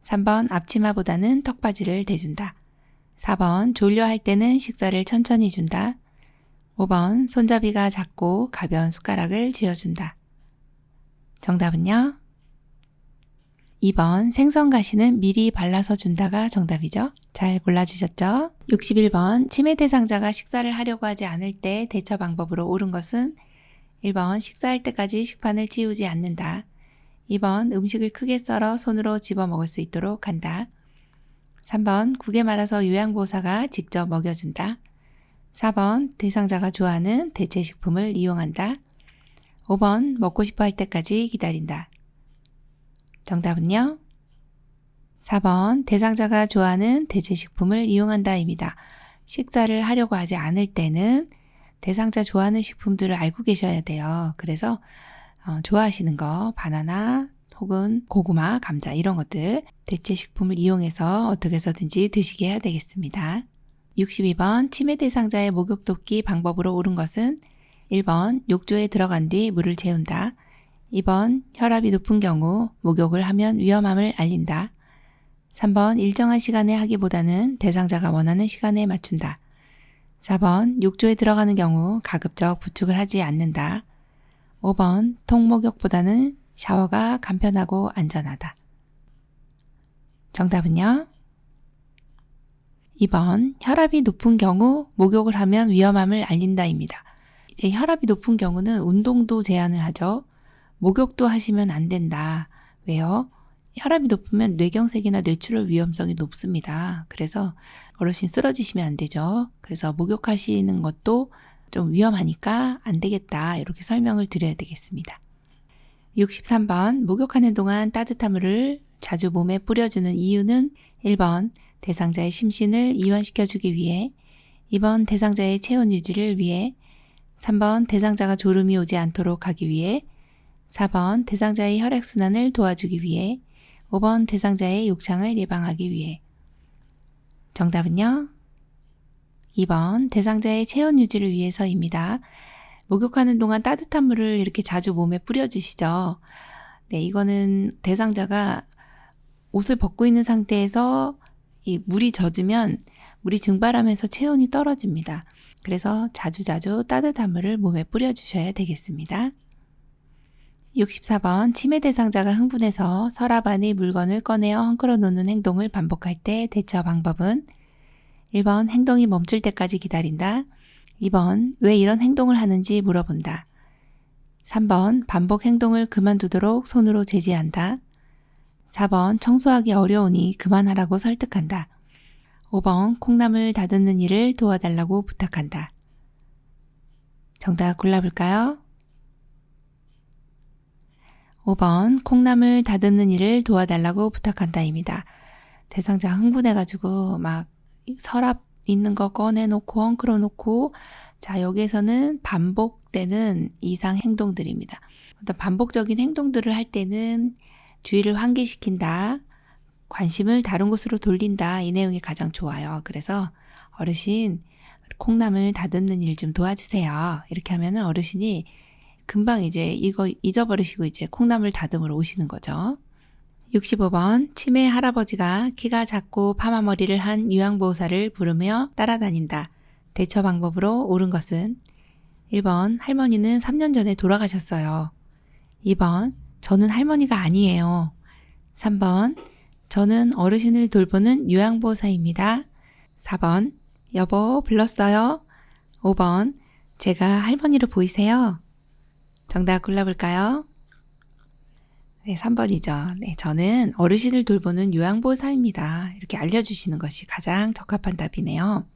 3번 앞치마보다는 턱받이를 대준다. 4번 졸려할 때는 식사를 천천히 준다. 5번 손잡이가 작고 가벼운 숟가락을 쥐어준다. 정답은요? 2번 생선가시는 미리 발라서 준다가 정답이죠. 잘 골라주셨죠? 61번 치매 대상자가 식사를 하려고 하지 않을 때 대처 방법으로 옳은 것은 1번 식사할 때까지 식판을 치우지 않는다. 2번 음식을 크게 썰어 손으로 집어 먹을 수 있도록 한다. 3번 국에 말아서 요양보호사가 직접 먹여준다. 4번 대상자가 좋아하는 대체식품을 이용한다. 5번 먹고 싶어 할 때까지 기다린다. 정답은요? 4번 대상자가 좋아하는 대체식품을 이용한다입니다. 식사를 하려고 하지 않을 때는 대상자 좋아하는 식품들을 알고 계셔야 돼요. 그래서 좋아하시는 거 바나나 혹은 고구마, 감자 이런 것들 대체식품을 이용해서 어떻게 해서든지 드시게 해야 되겠습니다. 62번 치매 대상자의 목욕 돕기 방법으로 옳은 것은 1번 욕조에 들어간 뒤 물을 재운다. 2번 혈압이 높은 경우 목욕을 하면 위험함을 알린다. 3번 일정한 시간에 하기보다는 대상자가 원하는 시간에 맞춘다. 4번 욕조에 들어가는 경우 가급적 부축을 하지 않는다. 5번 통목욕보다는 샤워가 간편하고 안전하다. 정답은요? 2번 혈압이 높은 경우 목욕을 하면 위험함을 알린다입니다. 이제 혈압이 높은 경우는 운동도 제한을 하죠. 목욕도 하시면 안 된다. 왜요? 혈압이 높으면 뇌경색이나 뇌출혈 위험성이 높습니다. 그래서 어르신 쓰러지시면 안 되죠. 그래서 목욕하시는 것도 좀 위험하니까 안 되겠다. 이렇게 설명을 드려야 되겠습니다. 63번 목욕하는 동안 따뜻한 물을 자주 몸에 뿌려주는 이유는 1번 대상자의 심신을 이완시켜주기 위해 2번 대상자의 체온 유지를 위해 3번 대상자가 졸음이 오지 않도록 하기 위해 4번 대상자의 혈액순환을 도와주기 위해 5번 대상자의 욕창을 예방하기 위해 정답은요? 2번 대상자의 체온 유지를 위해서입니다. 목욕하는 동안 따뜻한 물을 이렇게 자주 몸에 뿌려주시죠. 네, 이거는 대상자가 옷을 벗고 있는 상태에서 이 물이 젖으면 물이 증발하면서 체온이 떨어집니다. 그래서 자주자주 따뜻한 물을 몸에 뿌려주셔야 되겠습니다. 64번 치매 대상자가 흥분해서 서랍 안의 물건을 꺼내어 헝클어 놓는 행동을 반복할 때 대처 방법은 1번 행동이 멈출 때까지 기다린다. 2번 왜 이런 행동을 하는지 물어본다. 3번 반복 행동을 그만두도록 손으로 제지한다. 4번 청소하기 어려우니 그만하라고 설득한다. 5번 콩나물 다듬는 일을 도와달라고 부탁한다. 정답 골라볼까요? 5번 콩나물 다듬는 일을 도와달라고 부탁한다입니다. 대상자 흥분해가지고 막 서랍 있는 거 꺼내놓고 헝클어 놓고 자 여기에서는 반복되는 이상 행동들입니다. 어떤 반복적인 행동들을 할 때는 주의를 환기시킨다. 관심을 다른 곳으로 돌린다. 이 내용이 가장 좋아요. 그래서 어르신 콩나물 다듬는 일 좀 도와주세요. 이렇게 하면 어르신이 금방 이제 이거 잊어버리시고 이제 콩나물 다듬으러 오시는 거죠. 65번 치매 할아버지가 키가 작고 파마 머리를 한 요양보호사를 부르며 따라다닌다. 대처 방법으로 옳은 것은 1번 할머니는 3년 전에 돌아가셨어요. 2번 저는 할머니가 아니에요. 3번 저는 어르신을 돌보는 요양보호사입니다. 4번 여보 불렀어요. 5번 제가 할머니로 보이세요? 정답 골라볼까요? 네, 3번이죠. 네, 저는 어르신을 돌보는 요양보호사입니다. 이렇게 알려주시는 것이 가장 적합한 답이네요.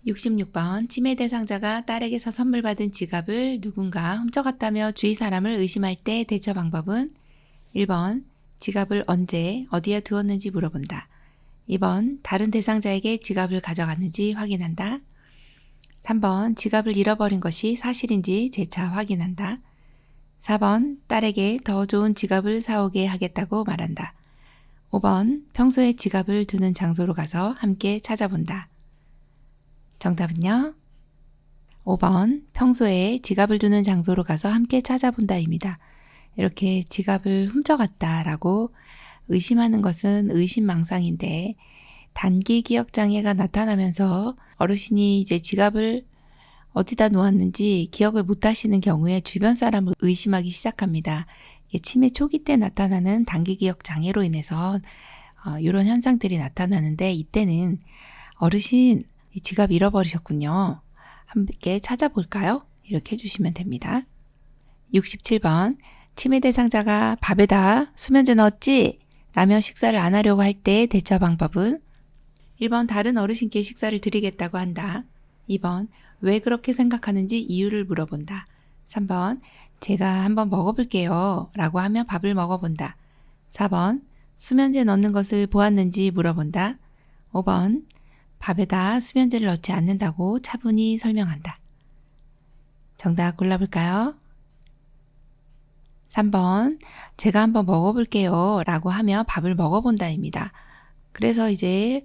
66번 치매 대상자가 딸에게서 선물 받은 지갑을 누군가 훔쳐갔다며 주위 사람을 의심할 때 대처 방법은 1번 지갑을 언제 어디에 두었는지 물어본다. 2번 다른 대상자에게 지갑을 가져갔는지 확인한다. 3번 지갑을 잃어버린 것이 사실인지 재차 확인한다. 4번 딸에게 더 좋은 지갑을 사오게 하겠다고 말한다. 5번 평소에 지갑을 두는 장소로 가서 함께 찾아본다. 정답은요? 5번 평소에 지갑을 두는 장소로 가서 함께 찾아본다입니다. 이렇게 지갑을 훔쳐갔다라고 의심하는 것은 의심망상인데 단기 기억 장애가 나타나면서 어르신이 이제 지갑을 어디다 놓았는지 기억을 못 하시는 경우에 주변 사람을 의심하기 시작합니다. 치매 초기 때 나타나는 단기 기억 장애로 인해서 이런 현상들이 나타나는데 이때는 어르신 이 지갑 잃어버리셨군요. 함께 찾아볼까요? 이렇게 해주시면 됩니다. 67번 치매 대상자가 밥에다 수면제 넣었지? 라며 식사를 안 하려고 할 때 대처 방법은 1번 다른 어르신께 식사를 드리겠다고 한다. 2번 왜 그렇게 생각하는지 이유를 물어본다. 3번 제가 한번 먹어볼게요 라고 하며 밥을 먹어본다. 4번 수면제 넣는 것을 보았는지 물어본다. 5번 밥에다 수면제를 넣지 않는다고 차분히 설명한다. 정답 골라볼까요? 3번 제가 한번 먹어볼게요 라고 하며 밥을 먹어본다입니다. 그래서 이제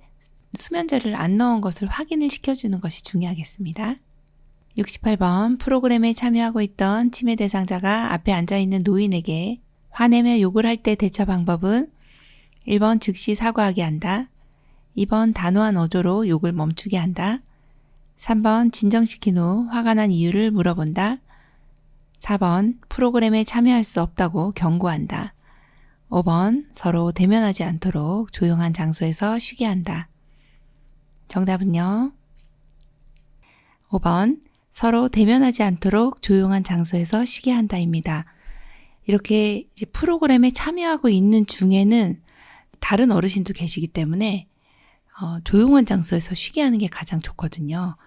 수면제를 안 넣은 것을 확인을 시켜주는 것이 중요하겠습니다. 68번 프로그램에 참여하고 있던 치매 대상자가 앞에 앉아있는 노인에게 화내며 욕을 할 때 대처 방법은 1번 즉시 사과하게 한다. 2번 단호한 어조로 욕을 멈추게 한다. 3번 진정시킨 후 화가 난 이유를 물어본다. 4번 프로그램에 참여할 수 없다고 경고한다. 5번 서로 대면하지 않도록 조용한 장소에서 쉬게 한다. 정답은요? 5번 서로 대면하지 않도록 조용한 장소에서 쉬게 한다입니다. 이렇게 이제 프로그램에 참여하고 있는 중에는 다른 어르신도 계시기 때문에 조용한 장소에서 쉬게 하는 게 가장 좋거든요.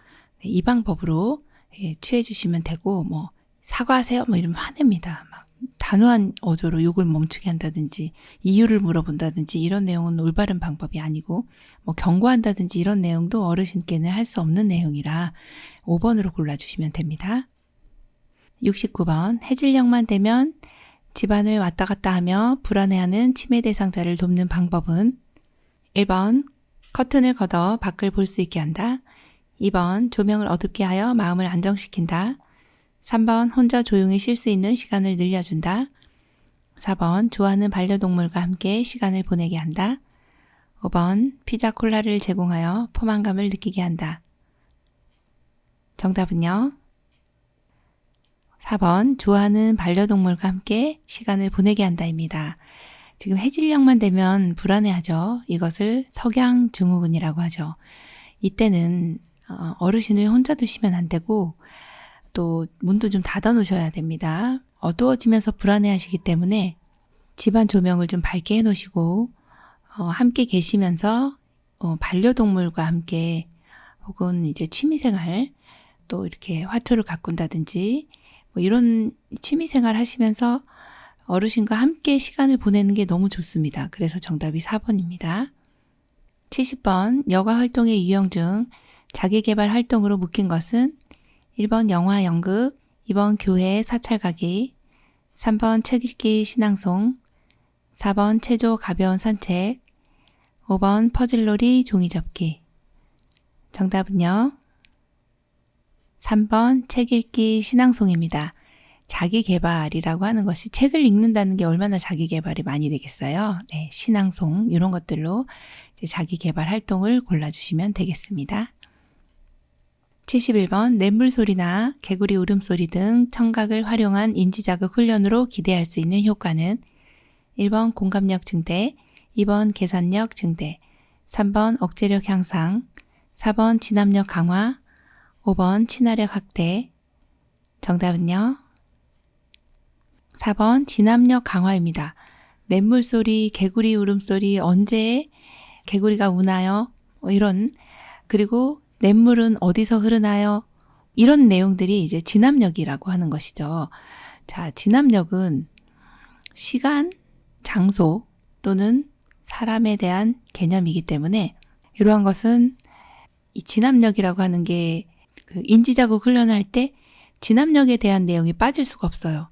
이 방법으로 취해 주시면 되고 사과하세요 이러면 화냅니다. 막 단호한 어조로 욕을 멈추게 한다든지 이유를 물어본다든지 이런 내용은 올바른 방법이 아니고 경고한다든지 이런 내용도 어르신께는 할 수 없는 내용이라 5번으로 골라주시면 됩니다. 69번 해질녘만 되면 집안을 왔다 갔다 하며 불안해하는 치매 대상자를 돕는 방법은 1번 커튼을 걷어 밖을 볼 수 있게 한다. 2번 조명을 어둡게 하여 마음을 안정시킨다. 3번 혼자 조용히 쉴 수 있는 시간을 늘려준다. 4번 좋아하는 반려동물과 함께 시간을 보내게 한다. 5번 피자 콜라를 제공하여 포만감을 느끼게 한다. 정답은요? 4번 좋아하는 반려동물과 함께 시간을 보내게 한다입니다. 지금 해질녘만 되면 불안해하죠. 이것을 석양증후군이라고 하죠. 이때는 어르신을 혼자 두시면 안 되고 또 문도 좀 닫아 놓으셔야 됩니다. 어두워지면서 불안해하시기 때문에 집안 조명을 좀 밝게 해 놓으시고 함께 계시면서 반려동물과 함께 혹은 이제 취미생활 또 이렇게 화초를 가꾼다든지 이런 취미생활 하시면서 어르신과 함께 시간을 보내는 게 너무 좋습니다. 그래서 정답이 4번입니다. 70번 여가 활동의 유형 중 자기개발 활동으로 묶인 것은 1번 영화 연극, 2번 교회 사찰 가기, 3번 책 읽기 신앙송, 4번 체조 가벼운 산책, 5번 퍼즐놀이 종이 접기. 정답은요? 3번 책 읽기 신앙송입니다. 자기 개발이라고 하는 것이 책을 읽는다는 게 얼마나 자기 개발이 많이 되겠어요. 네, 신앙송 이런 것들로 이제 자기 개발 활동을 골라주시면 되겠습니다. 71번 냇물 소리나 개구리 울음소리 등 청각을 활용한 인지자극 훈련으로 기대할 수 있는 효과는 1번 공감력 증대, 2번 계산력 증대, 3번 억제력 향상, 4번 진압력 강화, 5번 친화력 확대. 정답은요? 4번 진압력 강화입니다. 냇물 소리, 개구리 울음소리, 언제 개구리가 우나요? 이런, 그리고 냇물은 어디서 흐르나요? 이런 내용들이 이제 진압력이라고 하는 것이죠. 자, 진압력은 시간, 장소 또는 사람에 대한 개념이기 때문에 이러한 것은 이 진압력이라고 하는 게 그 인지자극 훈련할 때 진압력에 대한 내용이 빠질 수가 없어요.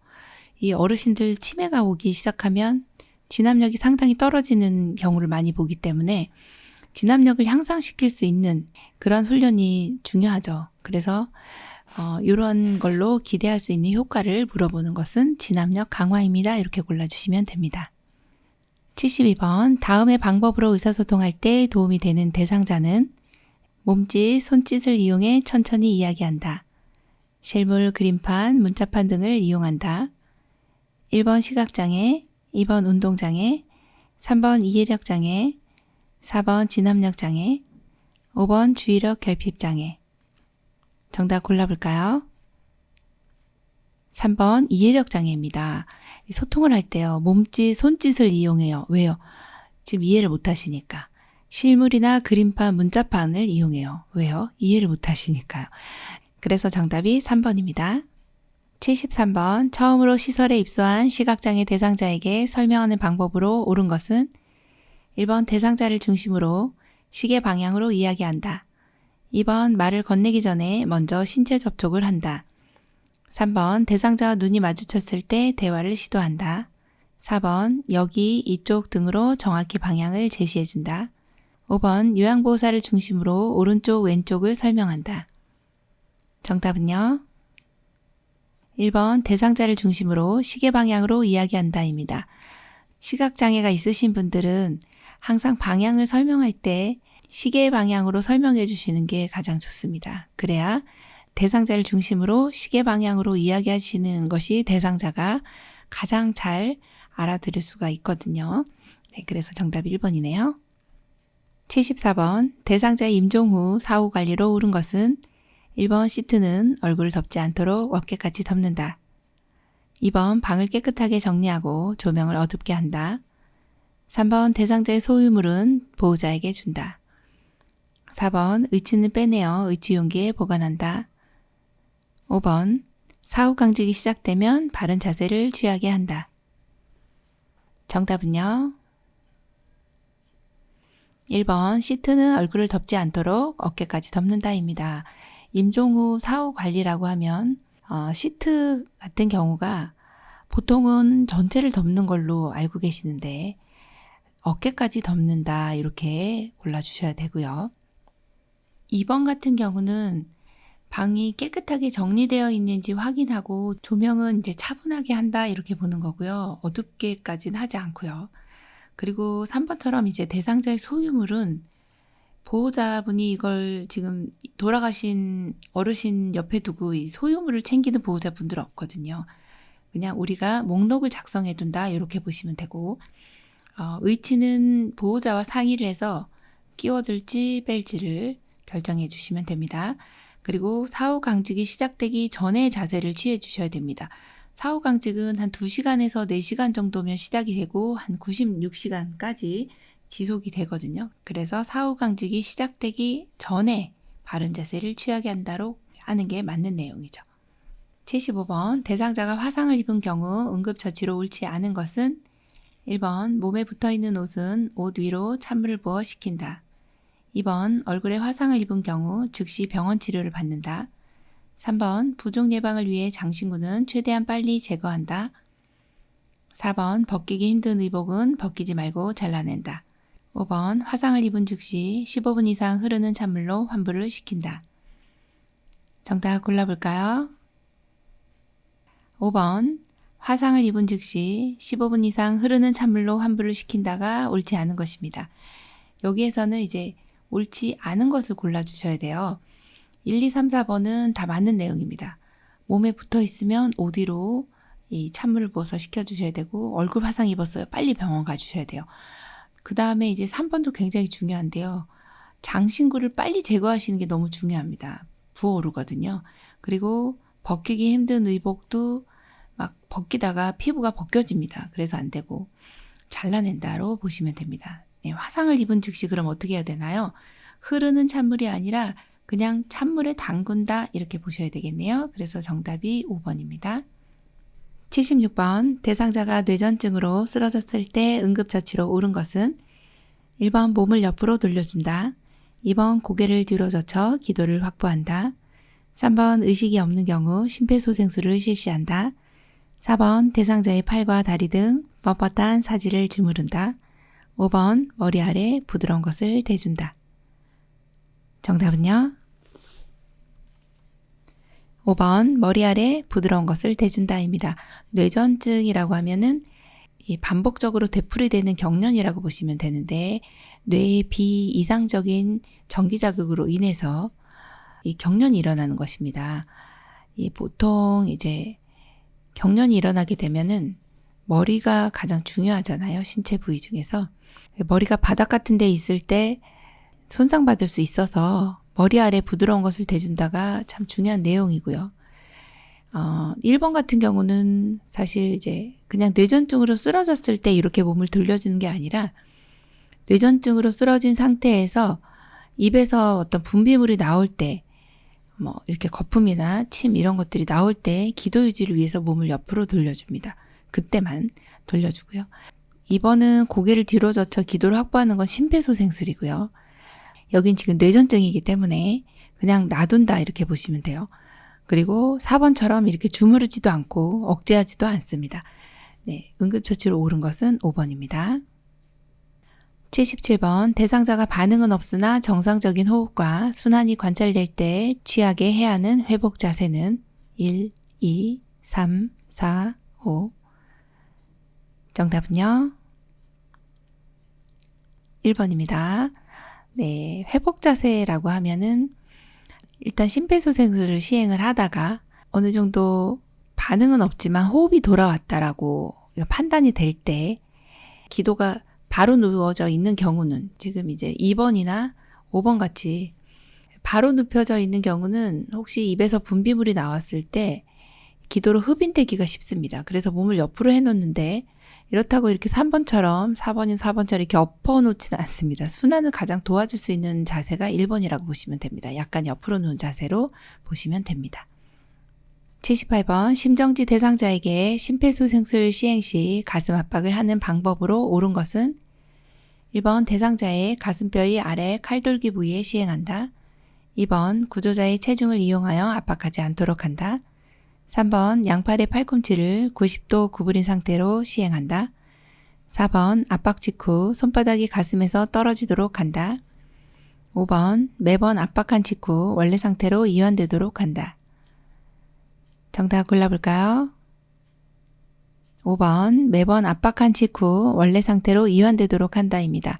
이 어르신들 치매가 오기 시작하면 진압력이 상당히 떨어지는 경우를 많이 보기 때문에 진압력을 향상시킬 수 있는 그런 훈련이 중요하죠. 그래서 이런 걸로 기대할 수 있는 효과를 물어보는 것은 진압력 강화입니다. 이렇게 골라주시면 됩니다. 72번 다음의 방법으로 의사소통할 때 도움이 되는 대상자는 몸짓, 손짓을 이용해 천천히 이야기한다. 실물, 그림판, 문자판 등을 이용한다. 1번 시각장애, 2번 운동장애, 3번 이해력장애, 4번 진압력장애, 5번 주의력 결핍장애. 정답 골라볼까요? 3번 이해력장애입니다. 소통을 할 때요. 몸짓, 손짓을 이용해요. 왜요? 지금 이해를 못하시니까. 실물이나 그림판, 문자판을 이용해요. 왜요? 이해를 못하시니까요. 그래서 정답이 3번입니다. 73번 처음으로 시설에 입소한 시각장애 대상자에게 설명하는 방법으로 옳은 것은 1번 대상자를 중심으로 시계 방향으로 이야기한다. 2번 말을 건네기 전에 먼저 신체 접촉을 한다. 3번 대상자와 눈이 마주쳤을 때 대화를 시도한다. 4번 여기, 이쪽 등으로 정확히 방향을 제시해준다. 5번 요양보호사를 중심으로 오른쪽, 왼쪽을 설명한다. 정답은요? 1번 대상자를 중심으로 시계 방향으로 이야기한다입니다. 시각장애가 있으신 분들은 항상 방향을 설명할 때 시계 방향으로 설명해 주시는 게 가장 좋습니다. 그래야 대상자를 중심으로 시계 방향으로 이야기하시는 것이 대상자가 가장 잘 알아들을 수가 있거든요. 네, 그래서 정답이 1번이네요. 74번 대상자의 임종 후 사후 관리로 옳은 것은 1번 시트는 얼굴을 덮지 않도록 어깨까지 덮는다. 2번 방을 깨끗하게 정리하고 조명을 어둡게 한다. 3번 대상자의 소유물은 보호자에게 준다. 4번 의치는 빼내어 의치용기에 보관한다. 5번 사후 강직이 시작되면 바른 자세를 취하게 한다. 정답은요? 1번 시트는 얼굴을 덮지 않도록 어깨까지 덮는다입니다. 임종 후 사후 관리라고 하면 시트 같은 경우가 보통은 전체를 덮는 걸로 알고 계시는데 어깨까지 덮는다 이렇게 골라주셔야 되고요. 2번 같은 경우는 방이 깨끗하게 정리되어 있는지 확인하고 조명은 이제 차분하게 한다 이렇게 보는 거고요. 어둡게까지는 하지 않고요. 그리고 3번처럼 이제 대상자의 소유물은 보호자분이 이걸 지금 돌아가신 어르신 옆에 두고 이 소유물을 챙기는 보호자분들 없거든요. 그냥 우리가 목록을 작성해 둔다 이렇게 보시면 되고 의치는 보호자와 상의를 해서 끼워들지 뺄지를 결정해 주시면 됩니다. 그리고 사후 강직이 시작되기 전에 자세를 취해 주셔야 됩니다. 사후 강직은 한 2시간에서 4시간 정도면 시작이 되고 한 96시간까지 지속이 되거든요. 그래서 사후 강직이 시작되기 전에 바른 자세를 취하게 한다로 하는 게 맞는 내용이죠. 75번 대상자가 화상을 입은 경우 응급처치로 옳지 않은 것은 1번 몸에 붙어있는 옷은 옷 위로 찬물을 부어 식힌다. 2번 얼굴에 화상을 입은 경우 즉시 병원 치료를 받는다. 3번 부종 예방을 위해 장신구는 최대한 빨리 제거한다. 4번 벗기기 힘든 의복은 벗기지 말고 잘라낸다. 5번 화상을 입은 즉시 15분 이상 흐르는 찬물로 환부를 시킨다. 정답 골라볼까요? 5번 화상을 입은 즉시 15분 이상 흐르는 찬물로 환부를 시킨다가 옳지 않은 것입니다. 여기에서는 이제 옳지 않은 것을 골라주셔야 돼요. 1, 2, 3, 4번은 다 맞는 내용입니다. 몸에 붙어 있으면 OD로 이 찬물을 부어서 식혀주셔야 되고, 얼굴 화상 입었어요. 빨리 병원 가주셔야 돼요. 그 다음에 이제 3번도 굉장히 중요한데요. 장신구를 빨리 제거하시는 게 너무 중요합니다. 부어오르거든요. 그리고 벗기기 힘든 의복도 막 벗기다가 피부가 벗겨집니다. 그래서 안 되고 잘라낸다로 보시면 됩니다. 네, 화상을 입은 즉시 그럼 어떻게 해야 되나요? 흐르는 찬물이 아니라 그냥 찬물에 담근다 이렇게 보셔야 되겠네요. 그래서 정답이 5번입니다. 76번 대상자가 뇌전증으로 쓰러졌을 때 응급처치로 옳은 것은 1번 몸을 옆으로 돌려준다. 2번 고개를 뒤로 젖혀 기도를 확보한다. 3번 의식이 없는 경우 심폐소생술을 실시한다. 4번 대상자의 팔과 다리 등 뻣뻣한 사지를 주무른다. 5번 머리 아래 부드러운 것을 대준다. 정답은요? 5번 머리 아래 부드러운 것을 대준다입니다. 뇌전증이라고 하면은 반복적으로 되풀이되는 경련이라고 보시면 되는데, 뇌의 비이상적인 전기자극으로 인해서 이 경련이 일어나는 것입니다. 보통 이제 경련이 일어나게 되면은 머리가 가장 중요하잖아요. 신체 부위 중에서. 머리가 바닥 같은 데 있을 때 손상받을 수 있어서 머리 아래 부드러운 것을 대준다가 참 중요한 내용이고요. 1번 같은 경우는 사실 이제 그냥 뇌전증으로 쓰러졌을 때 이렇게 몸을 돌려주는 게 아니라, 뇌전증으로 쓰러진 상태에서 입에서 어떤 분비물이 나올 때, 이렇게 거품이나 침 이런 것들이 나올 때 기도 유지를 위해서 몸을 옆으로 돌려줍니다. 그때만 돌려주고요. 2번은 고개를 뒤로 젖혀 기도를 확보하는 건 심폐소생술이고요. 여긴 지금 뇌전증이기 때문에 그냥 놔둔다 이렇게 보시면 돼요. 그리고 4번처럼 이렇게 주무르지도 않고 억제하지도 않습니다. 네, 응급처치로 옳은 것은 5번입니다. 77번 대상자가 반응은 없으나 정상적인 호흡과 순환이 관찰될 때 취하게 해야 하는 회복 자세는 1, 2, 3, 4, 5. 정답은요? 1번입니다. 네, 회복 자세라고 하면은 일단 심폐소생술을 시행을 하다가 어느 정도 반응은 없지만 호흡이 돌아왔다라고 판단이 될 때 기도가 바로 누워져 있는 경우는, 지금 이제 2번이나 5번 같이 바로 눕혀져 있는 경우는 혹시 입에서 분비물이 나왔을 때 기도로 흡인되기가 쉽습니다. 그래서 몸을 옆으로 해놓는데, 이렇다고 이렇게 3번처럼 4번인 4번처럼 이렇게 엎어놓지는 않습니다. 순환을 가장 도와줄 수 있는 자세가 1번이라고 보시면 됩니다. 약간 옆으로 누운 자세로 보시면 됩니다. 78번 심정지 대상자에게 심폐소생술 시행 시 가슴 압박을 하는 방법으로 옳은 것은 1번 대상자의 가슴뼈의 아래 칼돌기 부위에 시행한다. 2번 구조자의 체중을 이용하여 압박하지 않도록 한다. 3번 양팔의 팔꿈치를 90도 구부린 상태로 시행한다. 4번 압박 직후 손바닥이 가슴에서 떨어지도록 한다. 5번 매번 압박한 직후 원래 상태로 이완되도록 한다. 정답 골라볼까요? 5번 매번 압박한 직후 원래 상태로 이완되도록 한다입니다.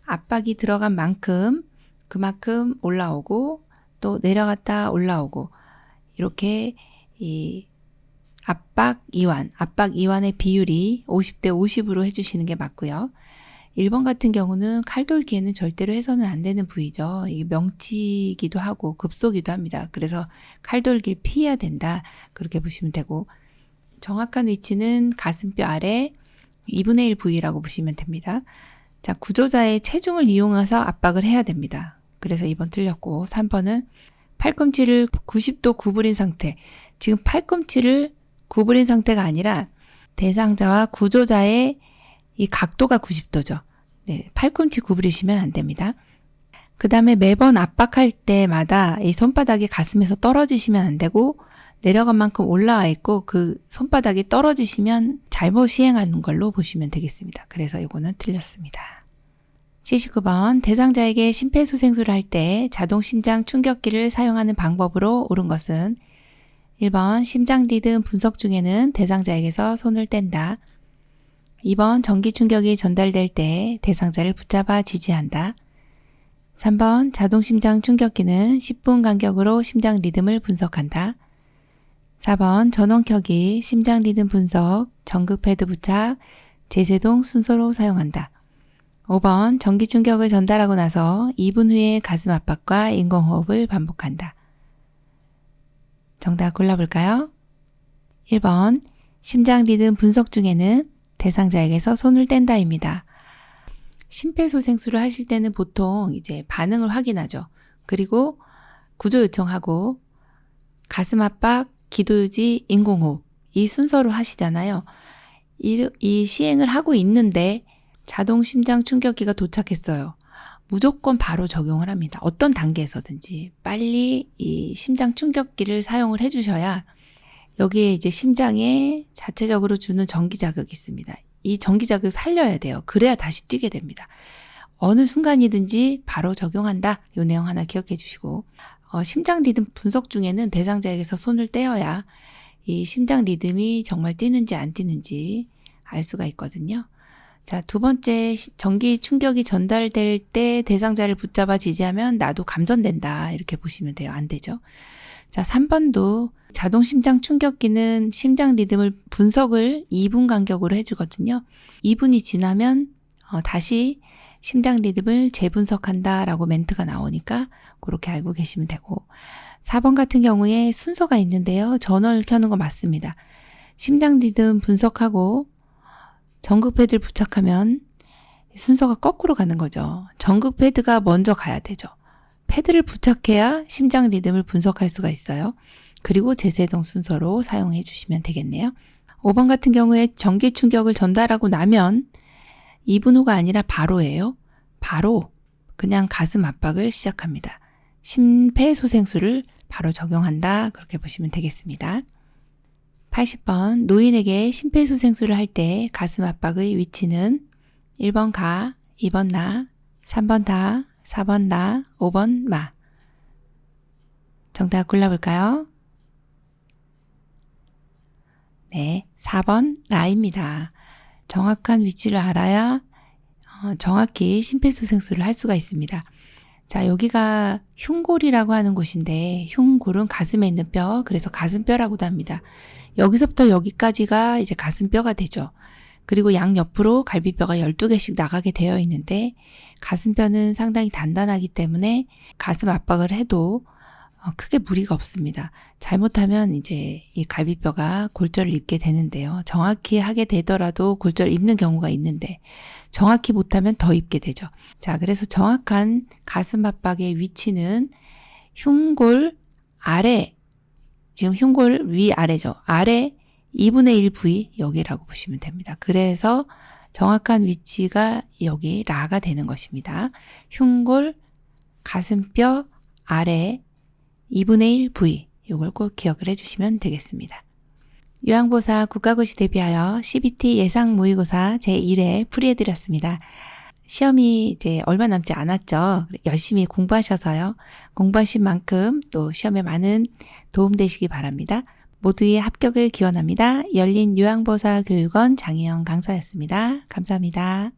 압박이 들어간 만큼 그만큼 올라오고 또 내려갔다 올라오고, 이렇게 이 압박 이완의 비율이 50대 50으로 해주시는 게 맞고요. 1번 같은 경우는 칼돌기에는 절대로 해서는 안 되는 부위죠. 이게 명치기도 하고 급소기도 합니다. 그래서 칼돌기를 피해야 된다, 그렇게 보시면 되고, 정확한 위치는 가슴뼈 아래 2분의 1 부위라고 보시면 됩니다. 자, 구조자의 체중을 이용해서 압박을 해야 됩니다. 그래서 2번 틀렸고, 3번은 팔꿈치를 90도 구부린 상태. 지금 팔꿈치를 구부린 상태가 아니라 대상자와 구조자의 이 각도가 90도죠. 네, 팔꿈치 구부리시면 안 됩니다. 그 다음에 매번 압박할 때마다 이 손바닥이 가슴에서 떨어지시면 안 되고, 내려간 만큼 올라와 있고 그 손바닥이 떨어지시면 잘못 시행하는 걸로 보시면 되겠습니다. 그래서 이거는 틀렸습니다. 79번 대상자에게 심폐소생술을 할 때 자동 심장 충격기를 사용하는 방법으로 옳은 것은 1번 심장 리듬 분석 중에는 대상자에게서 손을 뗀다. 2번 전기 충격이 전달될 때 대상자를 붙잡아 지지한다. 3번 자동심장 충격기는 10분 간격으로 심장 리듬을 분석한다. 4번 전원켜기, 심장 리듬 분석, 전극 패드 부착, 제세동 순서로 사용한다. 5번 전기 충격을 전달하고 나서 2분 후에 가슴 압박과 인공호흡을 반복한다. 정답 골라볼까요? 1번 심장 리듬 분석 중에는 대상자에게서 손을 뗀다입니다. 심폐소생술을 하실 때는 보통 이제 반응을 확인하죠. 그리고 구조 요청하고 가슴 압박, 기도 유지, 인공호흡 이 순서로 하시잖아요. 이 시행을 하고 있는데 자동 심장 충격기가 도착했어요. 무조건 바로 적용을 합니다. 어떤 단계에서든지 빨리 이 심장 충격기를 사용을 해주셔야 여기에 이제 심장에 자체적으로 주는 전기 자극이 있습니다. 이 전기 자극을 살려야 돼요. 그래야 다시 뛰게 됩니다. 어느 순간이든지 바로 적용한다. 이 내용 하나 기억해 주시고 심장 리듬 분석 중에는 대상자에게서 손을 떼어야 이 심장 리듬이 정말 뛰는지 안 뛰는지 알 수가 있거든요. 자, 두 번째 전기 충격이 전달될 때 대상자를 붙잡아 지지하면 나도 감전된다. 이렇게 보시면 돼요. 안 되죠. 자, 3번도 자동 심장 충격기는 심장 리듬을 분석을 2분 간격으로 해주거든요. 2분이 지나면 다시 심장 리듬을 재분석한다 라고 멘트가 나오니까 그렇게 알고 계시면 되고 4번 같은 경우에 순서가 있는데요. 전원을 켜는 거 맞습니다. 심장 리듬 분석하고 전극 패드를 부착하면 순서가 거꾸로 가는 거죠. 전극 패드가 먼저 가야 되죠. 패드를 부착해야 심장 리듬을 분석할 수가 있어요. 그리고 제세동 순서로 사용해 주시면 되겠네요. 5번 같은 경우에 전기 충격을 전달하고 나면 2분 후가 아니라 바로예요. 바로 그냥 가슴 압박을 시작합니다. 심폐소생술을 바로 적용한다. 그렇게 보시면 되겠습니다. 80번 노인에게 심폐소생술을 할 때 가슴 압박의 위치는 1번 가, 2번 나, 3번 다, 4번 나, 5번 마. 정답 골라볼까요? 네, 4번 라입니다. 정확한 위치를 알아야 정확히 심폐소생술을 할 수가 있습니다. 자, 여기가 흉골이라고 하는 곳인데 흉골은 가슴에 있는 뼈, 그래서 가슴뼈라고도 합니다. 여기서부터 여기까지가 이제 가슴뼈가 되죠. 그리고 양옆으로 갈비뼈가 12개씩 나가게 되어 있는데 가슴뼈는 상당히 단단하기 때문에 가슴 압박을 해도 크게 무리가 없습니다. 잘못하면 이제 이 갈비뼈가 골절을 입게 되는데요. 정확히 하게 되더라도 골절을 입는 경우가 있는데 정확히 못하면 더 입게 되죠. 자, 그래서 정확한 가슴 압박의 위치는 흉골 아래, 지금 흉골 위아래죠. 아래 2분의 1 부위 여기라고 보시면 됩니다. 그래서 정확한 위치가 여기 라가 되는 것입니다. 흉골 가슴뼈 아래 2분의 1 부위, 이걸 꼭 기억을 해주시면 되겠습니다. 요양보사 국가고시 대비하여 CBT 예상 모의고사 제1회 풀이해드렸습니다. 시험이 이제 얼마 남지 않았죠. 열심히 공부하셔서요. 공부하신 만큼 또 시험에 많은 도움되시기 바랍니다. 모두의 합격을 기원합니다. 열린 요양보사 교육원 장혜영 강사였습니다. 감사합니다.